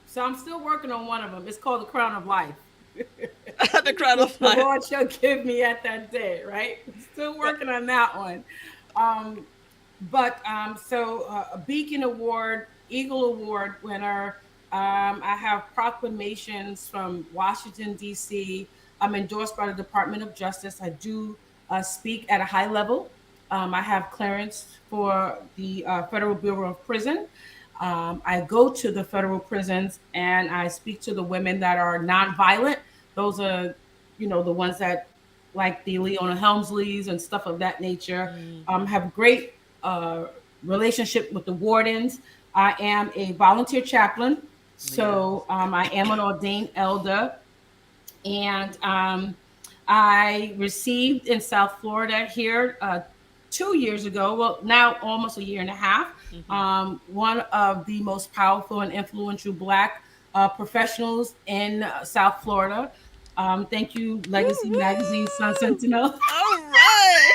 So I'm still working on one of them. It's called the Crown of Life.
The Crown of
The
Life.
Lord shall give me at that day, right? Still working on that one. So a Beacon Award, Eagle Award winner. I have proclamations from Washington, D.C. I'm endorsed by the Department of Justice. I do speak at a high level. I have clearance for the Federal Bureau of Prison. I go to the federal prisons and I speak to the women that are nonviolent. Those are, the ones that like the Leona Helmsleys and stuff of that nature. Have great relationship with the wardens. I am a volunteer chaplain. So I am an ordained elder. And I received in South Florida here 2 years ago, well, now almost a year and a half, one of the most powerful and influential Black professionals in South Florida. Thank you, Legacy Magazine, Sun Sentinel.
All right.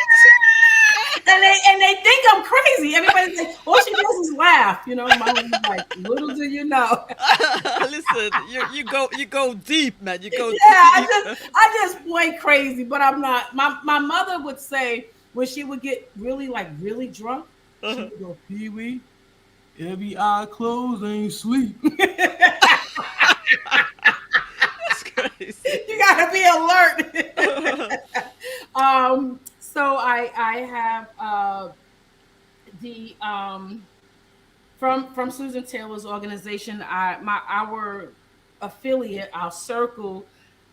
And they think I'm crazy. Everybody's like, all she does is laugh. My mom's like, little do you know.
Listen, you go deep, man. You go deep.
I just play crazy, but I'm not. My mother would say when she would get really drunk, she would go, Pee Wee, every eye closed ain't sleep.
That's crazy.
You gotta be alert. So I have the from Susan Taylor's organization. Our affiliate, our circle,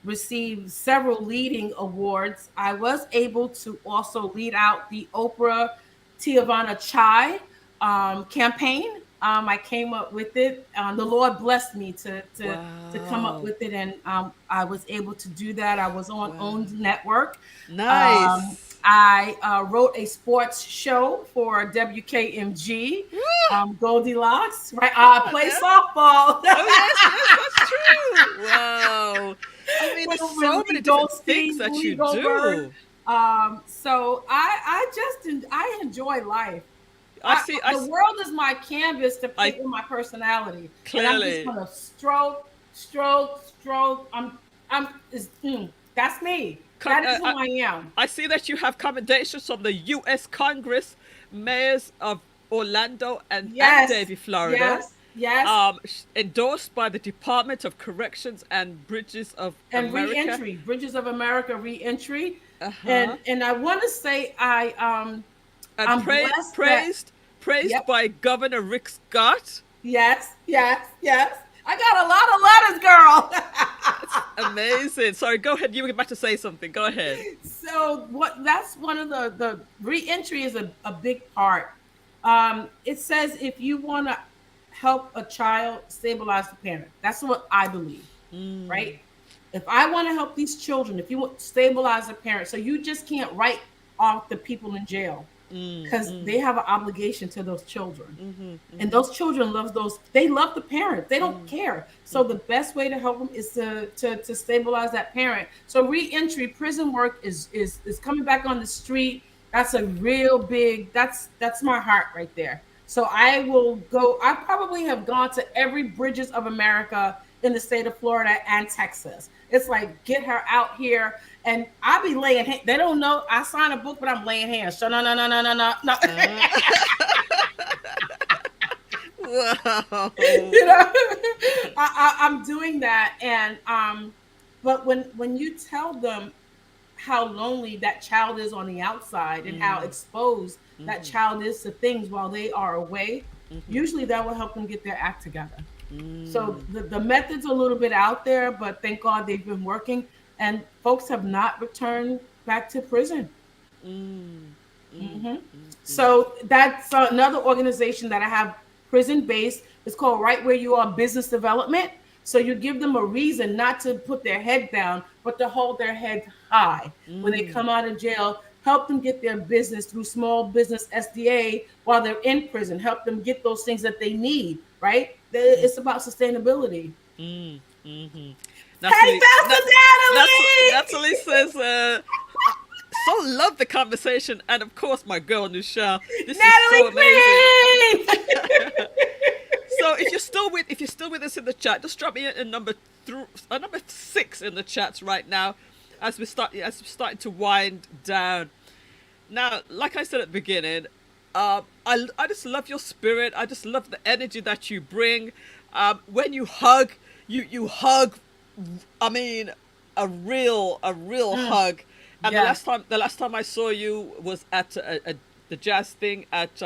received several leading awards. I was able to also lead out the Oprah Tiavana Chai campaign. I came up with it. The Lord blessed me to come up with it, and I was able to do that. I was on Owned Network.
Nice.
I wrote a sports show for WKMG, Goldilocks. Right, I play softball.
Oh yes, that's true. Wow. I mean, there's so many different things that you do.
So I enjoy life. The world is my canvas to paint with my personality.
Clearly.
And I'm just gonna stroke. That's me. That is who I am.
I see that you have commendations from the U.S. Congress, mayors of Orlando and Davie, Florida.
Yes.
Endorsed by the Department of Corrections and Bridges of America.
Reentry. Bridges of America reentry. And I want to say I'm praised
by Governor Rick Scott.
Yes. I got a lot of letters, girl.
That's amazing. Sorry, go ahead. You were about to say something. Go ahead.
So that's one of the reentry is a big part. It says if you want to help a child, stabilize the parent. That's what I believe, right? If I want to help these children, if you want to stabilize the parent, so you just can't write off the people in jail because they have an obligation to those children. And those children they love the parent. They don't care. So the best way to help them is to stabilize that parent. So reentry, prison work is coming back on the street. That's a real big, that's my heart right there. So I probably have gone to every Bridges of America in the state of Florida and Texas. It's like, get her out here. And I be laying hands. They don't know I signed a book, but I'm laying hands. So no.
Wow.
I'm doing that. And but when you tell them how lonely that child is on the outside and how exposed that
Mm-hmm.
child is to things while they are away,
Mm-hmm.
usually that will help them get their act together. So
Mm.
the method's a little bit out there, but thank God they've been working, and folks have not returned back to prison.
Mm. Mm.
hmm
Mm. Mm.
So that's another organization that I have prison based. It's called Right Where You Are Business Development. So you give them a reason not to put their head down, but to hold their head high when they
Mm.
come out of jail. Help them get their business through small business SDA while they're in prison. Help them get those things that they need. Right? It's about sustainability.
Mm. Mm-hmm.
Hey,
Natalie,
Pastor Natalie!
Natalie says, so love the conversation, and of course, my girl Nouchelle. This is so
Natalie
amazing.
Queen!
So if you're still with us in the chat, just drop me a number number 6 in the chats right now, as we're starting to wind down. Now, like I said at the beginning, I just love your spirit. I just love the energy that you bring. When you hug, you hug. I mean, a real
Mm,
hug. And the
yes.
last time I saw you was at the jazz thing at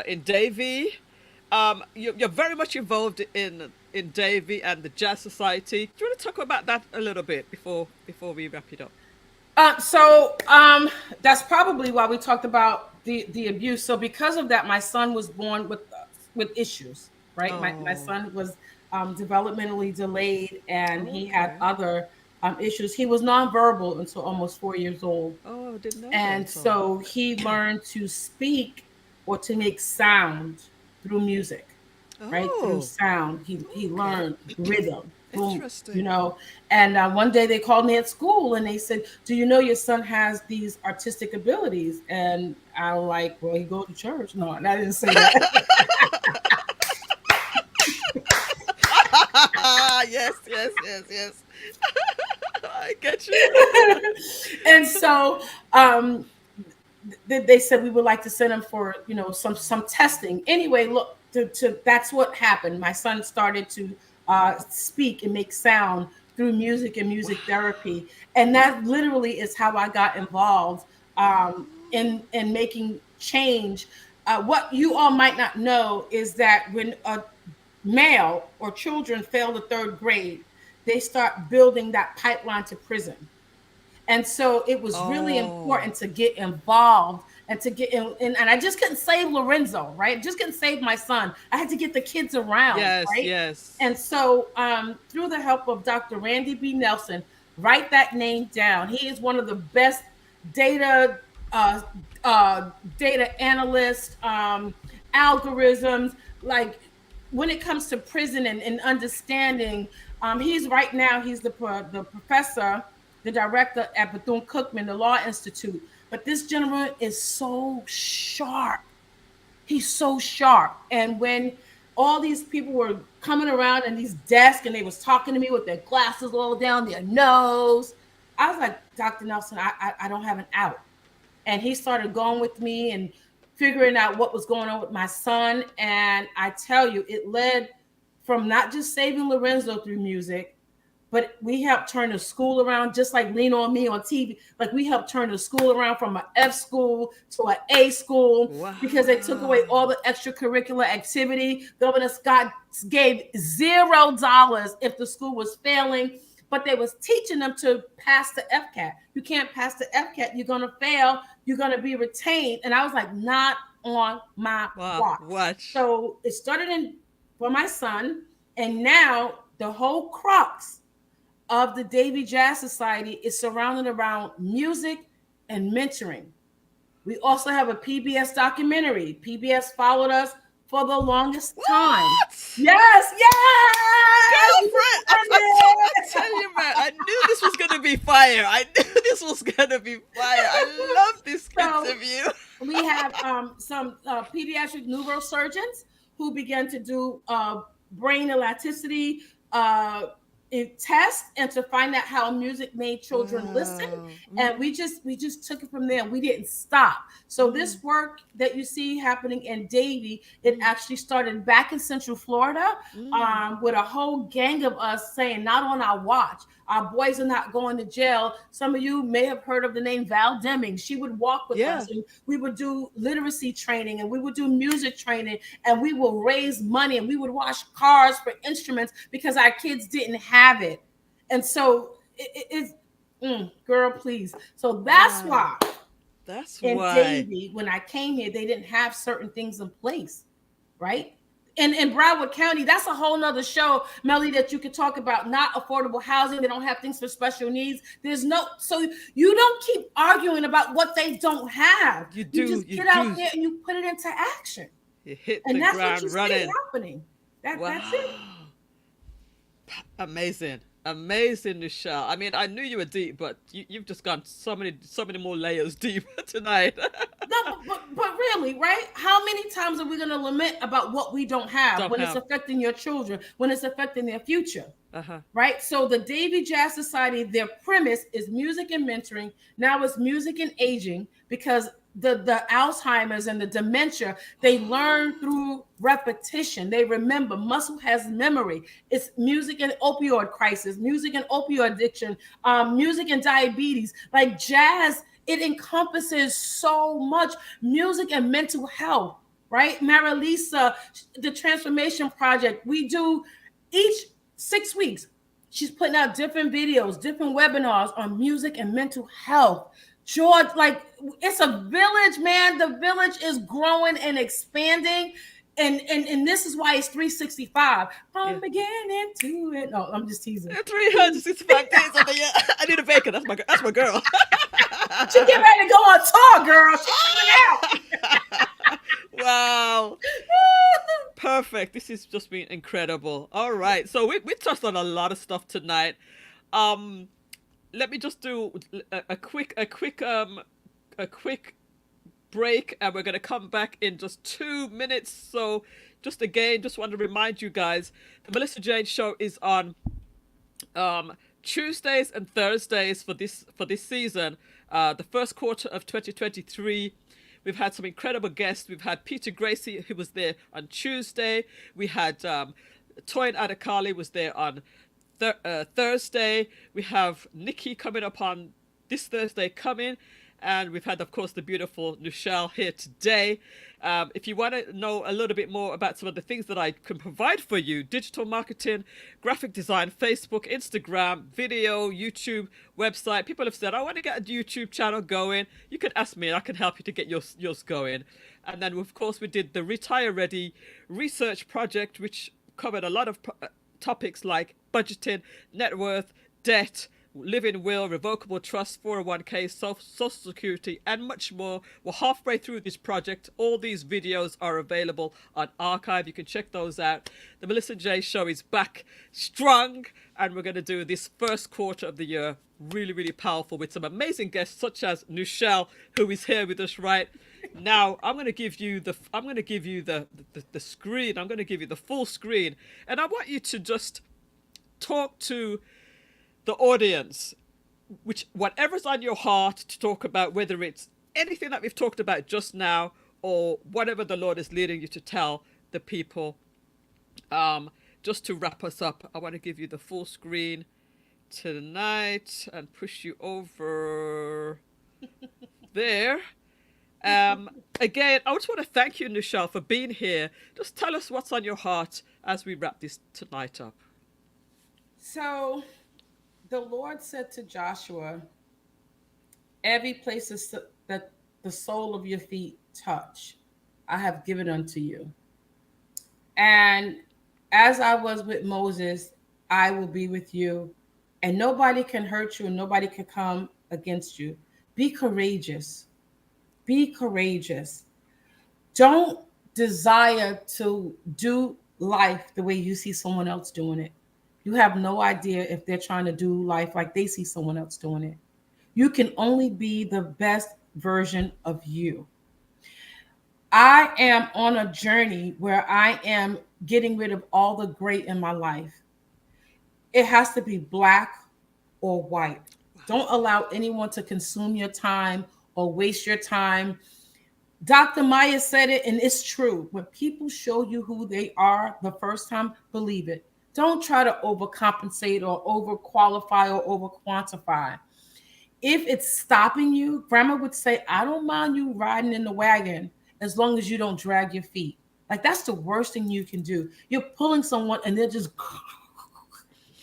in Davie. You're very much involved in Davie and the Jazz Society. Do you want to talk about that a little bit before we wrap it up?
That's probably why we talked about the abuse. So because of that, my son was born with issues. Right, my
Oh,
son was developmentally delayed, and he had
okay.
other issues. He was nonverbal until almost 4 years old,
Oh, I didn't know
and
that. Oh,
so he learned to speak or to make sound through music, right? Through
oh,
sound. He
okay.
learned rhythm. Boom, you
Interesting.
know. And one day they called me at school and they said, "Do you know your son has these artistic abilities?" And I'm like, "Well, he goes to church." No, and I didn't say that.
Yes, yes, yes, yes. I get you.
And so they said we would like to send him for some testing. Anyway, look, that's what happened. My son started to speak and make sound through music and music therapy, and that literally is how I got involved in making change. What you all might not know is that when a male or children fail the third grade, they start building that pipeline to prison. And so it was really
Oh,
important to get involved and to get in. And I just couldn't save Lorenzo, right? Just couldn't save my son. I had to get the kids around,
yes,
right?
yes.
And so through the help of Dr. Randy B. Nelson, write that name down. He is one of the best data uh, data analysts, algorithms, like when it comes to prison and understanding. He's right now, he's the professor, the director at Bethune Cookman, the Law Institute. But this gentleman is so sharp. He's so sharp. And when all these people were coming around in these desks and they was talking to me with their glasses all down their nose, I was like, Dr. Nelson, I don't have an out. And he started going with me and figuring out what was going on with my son. And I tell you, it led from not just saving Lorenzo through music, but we helped turn the school around, just like Lean on Me on TV. Like we helped turn the school around from an F school to an A school because they took away all
Wow.
the extracurricular activity. Governor Scott gave $0 if the school was failing, but they was teaching them to pass the FCAT. You can't pass the FCAT, you're gonna fail, you're gonna be retained. And I was like, not on my
Wow.
watch.
Watch.
So it started in for my son, and now the whole crux of the Davy Jazz Society is surrounded around music and mentoring. We also have a PBS documentary. PBS followed us for the longest time.
What?
Yes, yes, we
Girlfriend,
did it.
I tell you, man, I knew this was gonna be fire. I knew this was gonna be fire. I love this
So
interview.
we have some pediatric neurosurgeons who began to do brain elasticity, test and to find out how music made children listen,
Wow.
and we just took it from there. We didn't stop. So
Mm,
this work that you see happening in Davie, it
mm,
actually started back in Central Florida,
mm.
with a whole gang of us saying, not on our watch, our boys are not going to jail. Some of you may have heard of the name Val Deming. She would walk with
Yeah.
us, and we would do literacy training, and we would do music training, and we will raise money, and we would wash cars for instruments because our kids didn't have it. And so it's, girl, please. So that's
Wow.
why
That's
in
why.
Davie, when I came here, they didn't have certain things in place, right? And in Broward County, that's a whole nother show, Melly, that you could talk about. Not affordable housing. They don't have things for special needs. There's no, so you don't keep arguing about what they don't have.
You
You
do.
just
You
get out
do.
there and you put it into action.
You hit
And
the
that's what you
ground
see
running.
happening. That's it.
Wow. Amazing. Amazing, Nouchelle. I mean, I knew you were deep, but you've just gone so many more layers deeper tonight.
No, but really, right? How many times are we going to lament about what we don't have
Don't
when it's
have.
affecting your children, when it's affecting their future?
Uh-huh.
Right? So the Davy Jazz Society, their premise is music and mentoring. Now it's music and aging, because the Alzheimer's and the dementia, they learn through repetition. They remember. Muscle has memory. It's music and opioid crisis, music and opioid addiction, music and diabetes. Like jazz, it encompasses so much. Music and mental health, right? Marilisa, the Transformation Project. We do each 6 weeks. She's putting out different videos, different webinars on music and mental health. George, like, it's a village, man. The village is growing and expanding. And this is why it's 365.
Yeah.
From beginning to it. No, I'm just teasing.
365 days of the year. I need a bacon. That's my girl.
She get ready to go on tour, girl. She coming out.
Wow. Perfect. This has just been incredible. All right. So we touched on a lot of stuff tonight. Um, Let me just do a quick break, and we're gonna come back in just 2 minutes. So just again, just want to remind you guys, the Millissa Jayne Show is on Tuesdays and Thursdays for this season, the first quarter of 2023. We've had some incredible guests. We've had Peter Gracie, who was there on Tuesday. We had Toyin Adekali was there on Thursday. We have Nikki coming up on this Thursday coming. And we've had, of course, the beautiful Nouchelle here today. If you want to know a little bit more about some of the things that I can provide for you, digital marketing, graphic design, Facebook, Instagram, video, YouTube, website. People have said, I want to get a YouTube channel going. You can ask me, I can help you to get yours going. And then, of course, we did the Retire Ready research project, which covered a lot of topics like budgeting, net worth, debt, living will, revocable trust, 401k, social security, and much more. We're halfway through this project. All these videos are available on archive. You can check those out. The Millissa Jayne Show is back strong, and we're going to do this first quarter of the year really, really powerful with some amazing guests such as Nouchelle, who is here with us right now. I'm going to give you the screen. I'm going to give you the full screen, and I want you to just talk to the audience, which whatever's on your heart to talk about, whether it's anything that we've talked about just now or whatever the Lord is leading you to tell the people. Just to wrap us up, I want to give you the full screen tonight and push you over there. Again, I just want to thank you, Nouchelle, for being here. Just tell us what's on your heart as we wrap this tonight up.
So the Lord said to Joshua, every place that the sole of your feet touch, I have given unto you. And as I was with Moses, I will be with you. And nobody can hurt you and nobody can come against you. Be courageous. Be courageous. Don't desire to do life the way you see someone else doing it. You have no idea if they're trying to do life like they see someone else doing it. You can only be the best version of you. I am on a journey where I am getting rid of all the great in my life. It has to be black or white. Don't allow anyone to consume your time or waste your time. Dr. Maya said it, and it's true. When people show you who they are the first time, believe it. Don't try to overcompensate or overqualify or overquantify. If it's stopping you, grandma would say, I don't mind you riding in the wagon as long as you don't drag your feet. Like that's the worst thing you can do. You're pulling someone and they're just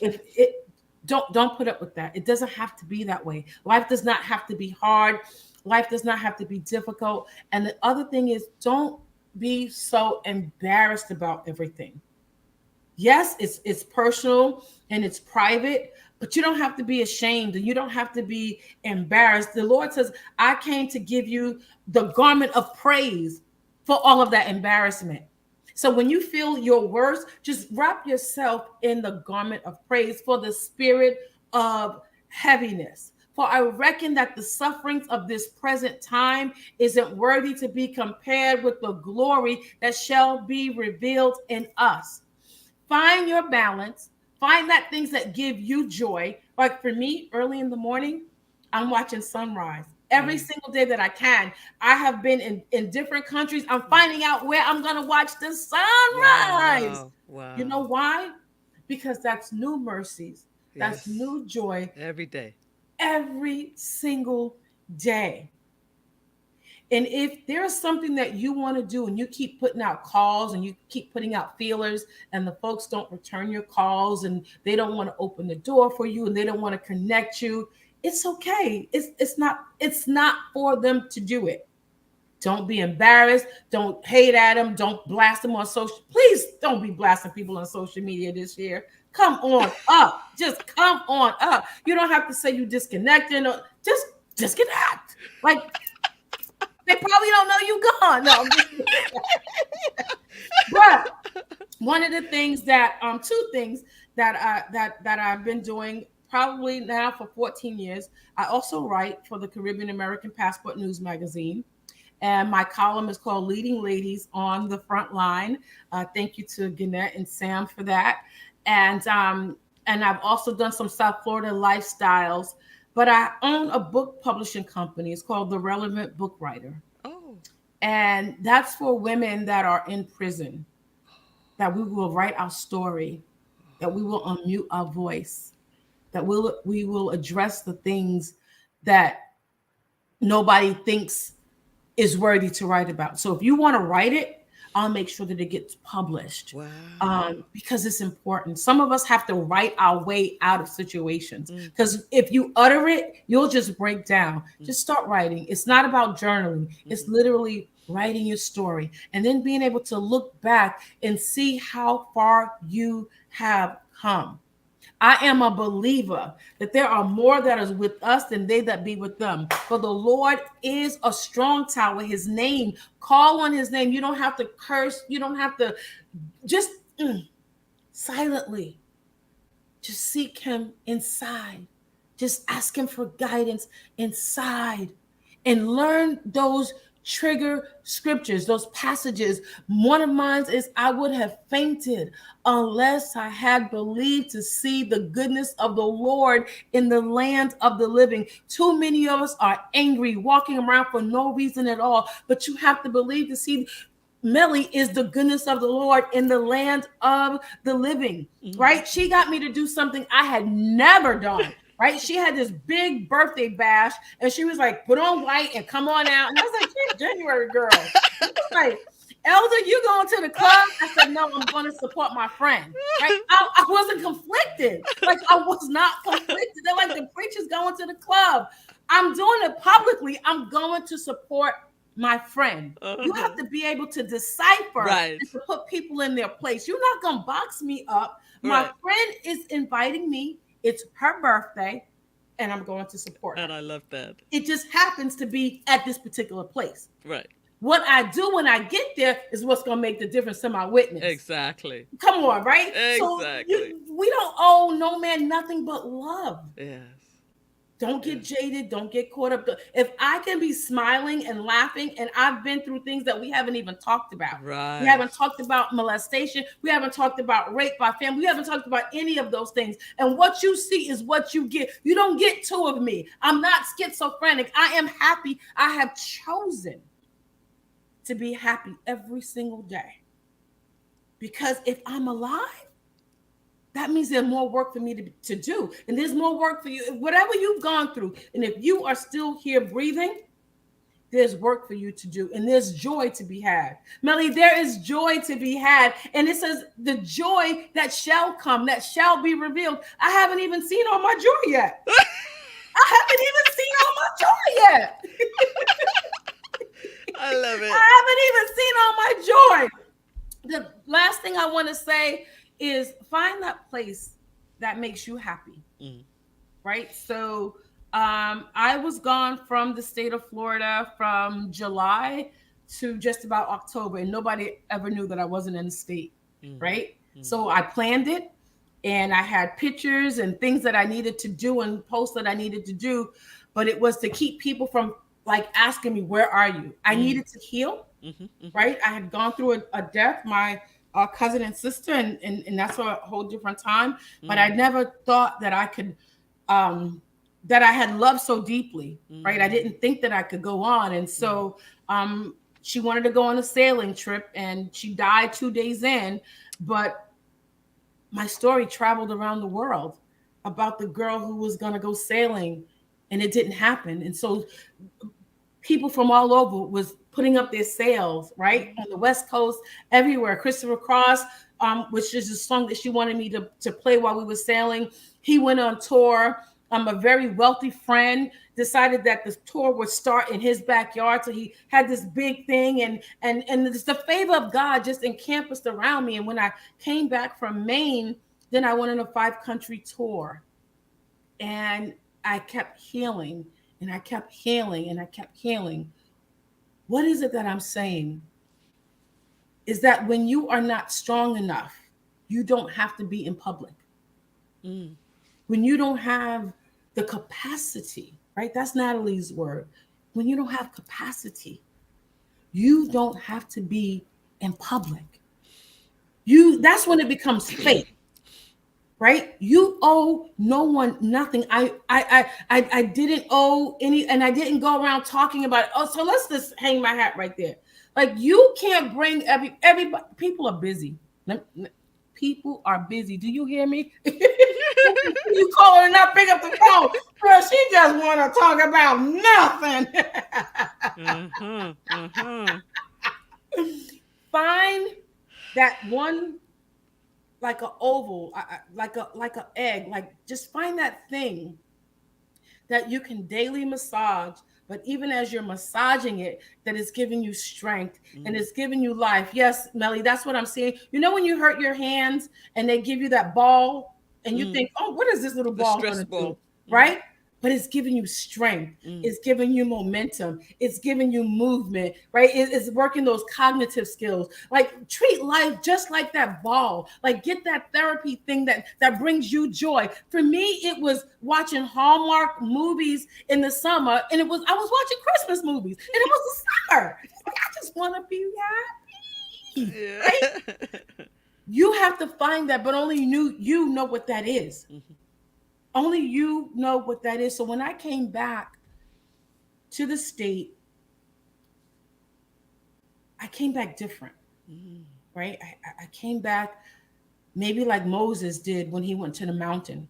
if it don't put up with that. It doesn't have to be that way. Life does not have to be hard. Life does not have to be difficult. And the other thing is don't be so embarrassed about everything. Yes, it's personal and it's private, but you don't have to be ashamed and you don't have to be embarrassed. The Lord says, I came to give you the garment of praise for all of that embarrassment. So when you feel your worst, just wrap yourself in the garment of praise for the spirit of heaviness. For I reckon that the sufferings of this present time isn't worthy to be compared with the glory that shall be revealed in us. Find your balance. Find that things that give you joy. Like for me, early in the morning, I'm watching sunrise. Every single day that I can. I have been in different countries. I'm finding out where I'm going to watch the sunrise. You know
Wow.
why? Because that's new mercies. That's
Yes.
new joy
Every day.
every single day. And if there's something that you want to do and you keep putting out calls and you keep putting out feelers and the folks don't return your calls and they don't want to open the door for you and they don't want to connect you, it's okay. It's not for them to do it. Don't be embarrassed. Don't hate at them. Don't blast them on social. Please don't be blasting people on social media this year. Come on up. Just come on up. You don't have to say you disconnected or just disconnect. Like they probably don't know you gone. No, I'm just but one of the things that two things that I've been doing probably now for 14 years. I also write for the Caribbean American Passport News magazine. And my column is called Leading Ladies on the Front Line. Thank you to Gannett and Sam for that. And I've also done some South Florida lifestyles. But I own a book publishing company. It's called The Relevant Book Writer.
Oh,
And that's for women that are in prison, that we will write our story, that we will unmute our voice, that we will address the things that nobody thinks is worthy to write about. So if you want to write it, I'll make sure that it gets published
wow.
because it's important. Some of us have to write our way out of situations
Mm,
because if you utter it, you'll just break down.
mm,
Just start writing. It's not about journaling. It's
mhm.
literally writing your story and then being able to look back and see how far you have come. I am a believer that there are more that is with us than they that be with them. For the Lord is a strong tower. His name, call on his name. You don't have to curse. You don't have to just silently just seek him inside. Just ask him for guidance inside and learn those trigger scriptures, those passages. One of mine is, I would have fainted unless I had believed to see the goodness of the Lord in the land of the living. Too many of us are angry, walking around for no reason at all, but you have to believe to see. Melly is the goodness of the Lord in the land of the living,
Mhm.
right? She got me to do something I had never done, right? She had this big birthday bash and she was like, put on white and come on out. And I was like, you're a January girl. She was like, Elder, you going to the club? I said, no, I'm going to support my friend, right? I wasn't conflicted. Like, I was not conflicted. They're like, the preacher's going to the club. I'm doing it publicly. I'm going to support my friend. You
Uh-huh.
have to be able to decipher
Right.
and to put people in their place. You're not going to box me up. My
Right.
friend is inviting me. It's her birthday, and I'm going to support her.
And I love that.
It just happens to be at this particular place.
Right.
What I do when I get there is what's going to make the difference to my witness.
Exactly.
Come on, right? So
Exactly.
we don't owe no man nothing but love.
Yes.
Don't get jaded. Don't get caught up. If I can be smiling and laughing, and I've been through things that we haven't even talked about. We
Right.
haven't talked about molestation. We haven't talked about rape by family. We haven't talked about any of those things. And what you see is what you get. You don't get two of me. I'm not schizophrenic. I am happy. I have chosen to be happy every single day. Because if I'm alive, that means there's more work for me to do. And there's more work for you. Whatever you've gone through, and if you are still here breathing, there's work for you to do. And there's joy to be had. Melly, there is joy to be had. And it says the joy that shall come, that shall be revealed. I haven't even seen all my joy yet. I haven't even seen all my joy yet.
I love it.
I haven't even seen all my joy. The last thing I want to say is find that place that makes you happy, right? So I was gone from the state of Florida from July to just about October, and nobody ever knew that I wasn't in the state, right? So I planned it, and I had pictures and things that I needed to do and posts that I needed to do, but it was to keep people from like asking me, where are you? I needed to heal, right? I had gone through a death. My cousin and sister, and that's a whole different time. But I never thought that I could, that I had loved so deeply, right? I didn't think that I could go on. And so she wanted to go on a sailing trip, and she died 2 days in. But my story traveled around the world about the girl who was going to go sailing, and it didn't happen. And so people from all over was putting up their sails, right? On the West Coast, everywhere. Christopher Cross, which is a song that she wanted me to play while we were sailing. He went on tour. A very wealthy friend decided that the tour would start in his backyard. So he had this big thing, and it's the favor of God just encompassed around me. And when I came back from Maine, then I went on a 5-country tour. And I kept healing, and I kept healing, and I kept healing. What is it that I'm saying? Is that when you are not strong enough, you don't have to be in public. When you don't have the capacity, right? That's Natalie's word. When you don't have capacity, you don't have to be in public. That's when it becomes fake. Right? You owe no one nothing. I didn't owe any, and I didn't go around talking about it. Oh, so let's just hang my hat right there. Like, you can't bring everybody. People are busy. People are busy. Do you hear me? You call her and not pick up the phone. Girl, she just want to talk about nothing. Find that one, like an oval, like an egg, like just find that thing that you can daily massage. But even as you're massaging it, that is giving you strength and it's giving you life. Yes, Melly, that's what I'm seeing. You know, when you hurt your hands and they give you that ball and you think, oh, what is this little ball going to do? Right? But it's giving you strength. It's giving you momentum. It's giving you movement, right? It's working those cognitive skills. Like, treat life just like that ball. Like, get that therapy thing that brings you joy. For me, it was watching Hallmark movies in the summer, and I was watching Christmas movies, and it was the summer. Like, I just want to be happy. Yeah. Right? You have to find that, but only you know what that is. Only you know what that is. So when I came back to the state, I came back different, right? I came back maybe like Moses did when he went to the mountain.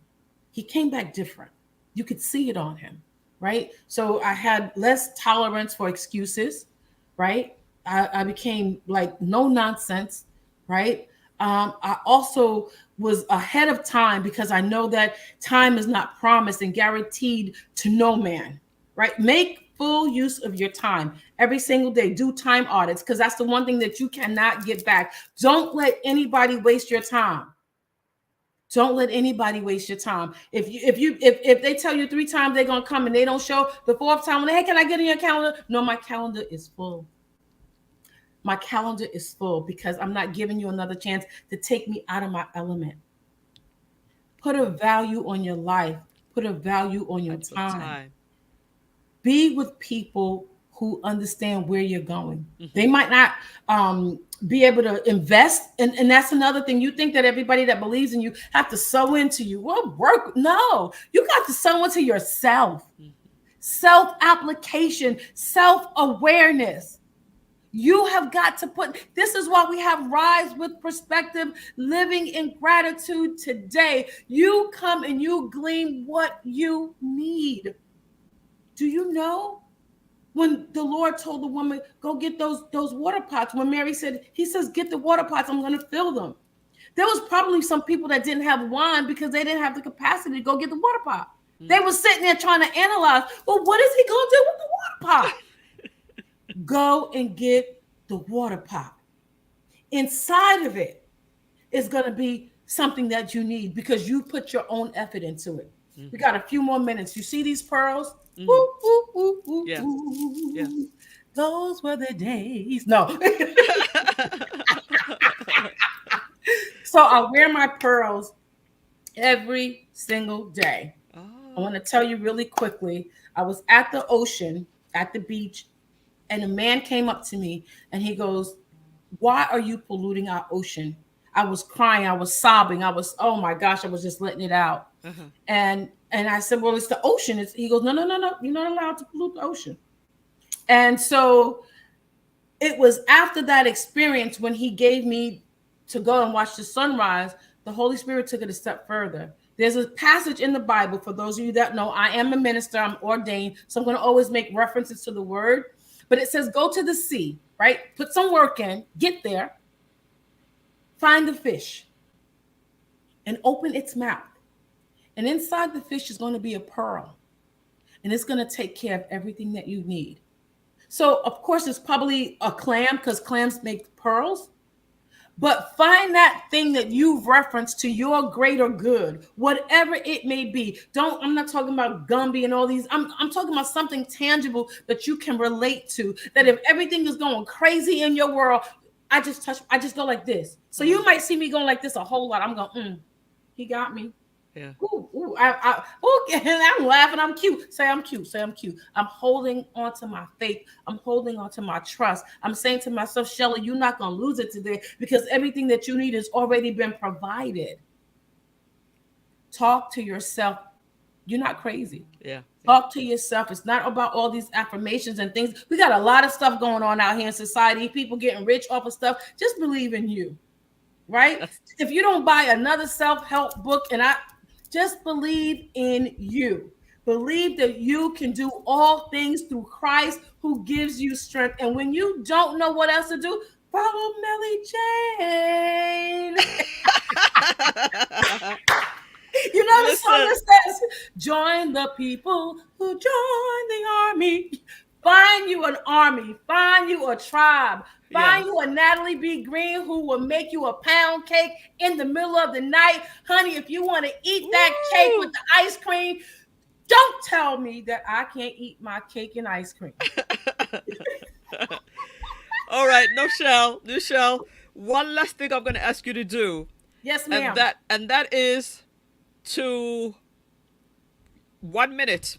He came back different. You could see it on him, right? So I had less tolerance for excuses, right? I became like no nonsense, right? I also was ahead of time because I know that time is not promised and guaranteed to no man, right? Make full use of your time every single day. Do time audits, because that's the one thing that you cannot get back. Don't let anybody waste your time. Don't let anybody waste your time. If they tell you 3 times they're gonna come and they don't show, the 4th time, hey, can I get in your calendar? No, my calendar is full. My calendar is full because I'm not giving you another chance to take me out of my element. Put a value on your life. put a value on your
at your
time.
time.
Be with people who understand where you're going.
Hmm.
They might not be able to invest, and that's another thing. You think that everybody that believes in you have to sow into you. Well, work. No, you got to sow into yourself.
Hmm.
Self application, self awareness. You have got to put, this is why we have Rise with Perspective, living in gratitude today. You come and you glean what you need. Do you know when the Lord told the woman, go get those water pots, when Mary said, he says, get the water pots, I'm going to fill them. There was probably some people that didn't have wine because they didn't have the capacity to go get the water pot. They were sitting there trying to analyze, well, what is he going to do with the water pot? Go and get the water pot. Inside of it is going to be something that you need because you put your own effort into it. We
Hmm.
got a few more minutes. You see these pearls?
Hmm.
Ooh, ooh, ooh, ooh,
Yeah. Yeah.
ooh. Those were the days. No. So I wear my pearls every single day. I
Oh.
want to tell you really quickly. I was at the ocean, at the beach, and a man came up to me and he goes, why are you polluting our ocean? I was crying, I was sobbing, I was, oh my gosh, I was just letting it out.
Uh-huh.
And I said, well, it's the ocean. He goes, no, no, no, no, you're not allowed to pollute the ocean. And so it was after that experience when he gave me to go and watch the sunrise, the Holy Spirit took it a step further. There's a passage in the Bible, for those of you that know, I am a minister, I'm ordained, so I'm going to always make references to the word. But it says, go to the sea, right? Put some work in, get there, find the fish, and open its mouth. And inside the fish is going to be a pearl, and it's going to take care of everything that you need. So, of course, it's probably a clam because clams make pearls. But find that thing that you've referenced to your greater good, whatever it may be. I'm not talking about Gumby and all these. I'm talking about something tangible that you can relate to. That if everything is going crazy in your world, I just go like this. So you might see me going like this a whole lot. I'm going, he got me.
Yeah.
Ooh, ooh, ooh, and I'm laughing. I'm cute. Say I'm cute. Say I'm cute. I'm holding on to my faith. I'm holding on to my trust. I'm saying to myself, Shelly, you're not going to lose it today because everything that you need has already been provided. Talk to yourself. You're not crazy.
Yeah. Yeah.
Talk to yourself. It's not about all these affirmations and things. We got a lot of stuff going on out here in society. People getting rich off of stuff. Just believe in you, right?
That's
If you don't buy another self-help book, and I just believe in you. Believe that you can do all things through Christ who gives you strength. And when you don't know what else to do, follow Millie Jane. You know the song
Listen.
that says, join the people who join the army. Find you an army, find you a tribe,
Yes.
find you a Natalie B. Green who will make you a pound cake in the middle of the night. Honey, if you want to eat that cake with
Woo!
the ice cream, don't tell me that I can't eat my cake and ice cream.
All right, Nouchelle. One last thing I'm going to ask you to do,
Yes,
and
ma'am.
that is to 1 minute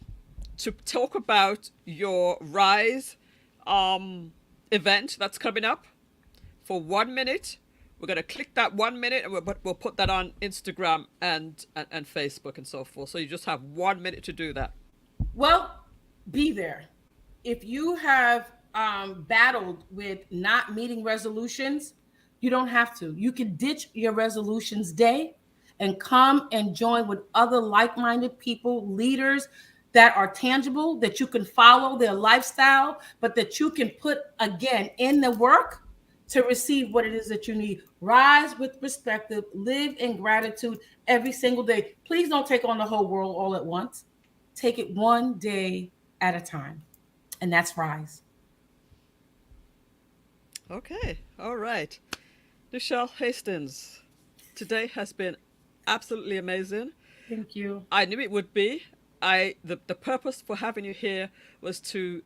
to talk about your Rise um, event that's coming up for 1 minute. We're going to click that 1 minute and we'll put that on Instagram and Facebook and so forth. So you just have 1 minute to do that.
Well, be there. If you have battled with not meeting resolutions, you don't have to. You can ditch your resolutions day and come and join with other like minded people, leaders that are tangible, that you can follow their lifestyle, but that you can put again in the work to receive what it is that you need. Rise with perspective, live in gratitude every single day. Please don't take on the whole world all at once. Take it one day at a time. And that's Rise.
Okay, all right. Nouchelle Hastings, today has been absolutely amazing.
Thank you.
I knew it would be. The purpose for having you here was to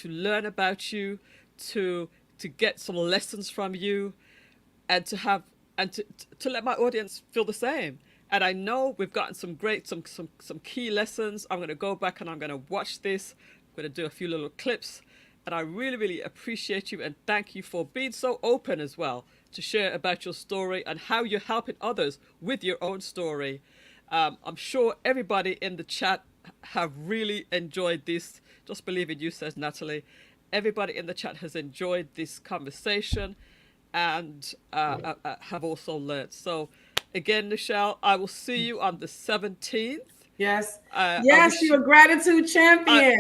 learn about you, to to get some lessons from you, and to have and to let my audience feel the same. And I know we've gotten some great, some key lessons. I'm going to go back and I'm going to watch this. I'm going to do a few little clips. And I really, really appreciate you and thank you for being so open as well to share about your story and how you're helping others with your own story. I'm sure everybody in the chat have really enjoyed this. Just believe in you, says Natalie. Everybody in the chat has enjoyed this conversation and have also learned. So again, Nouchelle, I will see you on the 17th.
Yes. Yes, you're a gratitude champion.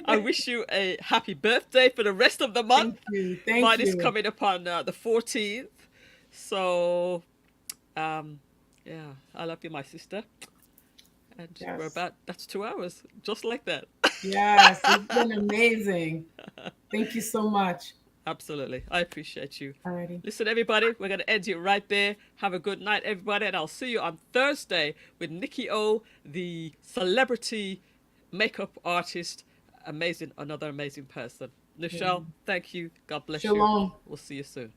I wish you a happy birthday for the rest of the month.
Thank you. Thank
Mine
you.
is coming up on the 14th. So, yeah, I love you, my sister. And
Yes.
we're about, that's 2 hours, just like that.
Yes, it's been amazing. Thank you so much.
Absolutely. I appreciate you.
Alrighty.
Listen, everybody, we're going to end it right there. Have a good night, everybody. And I'll see you on Thursday with Nikki O, the celebrity makeup artist. Amazing, another amazing person. Nouchelle, thank you. God bless you.
Shalom.
We'll see you soon.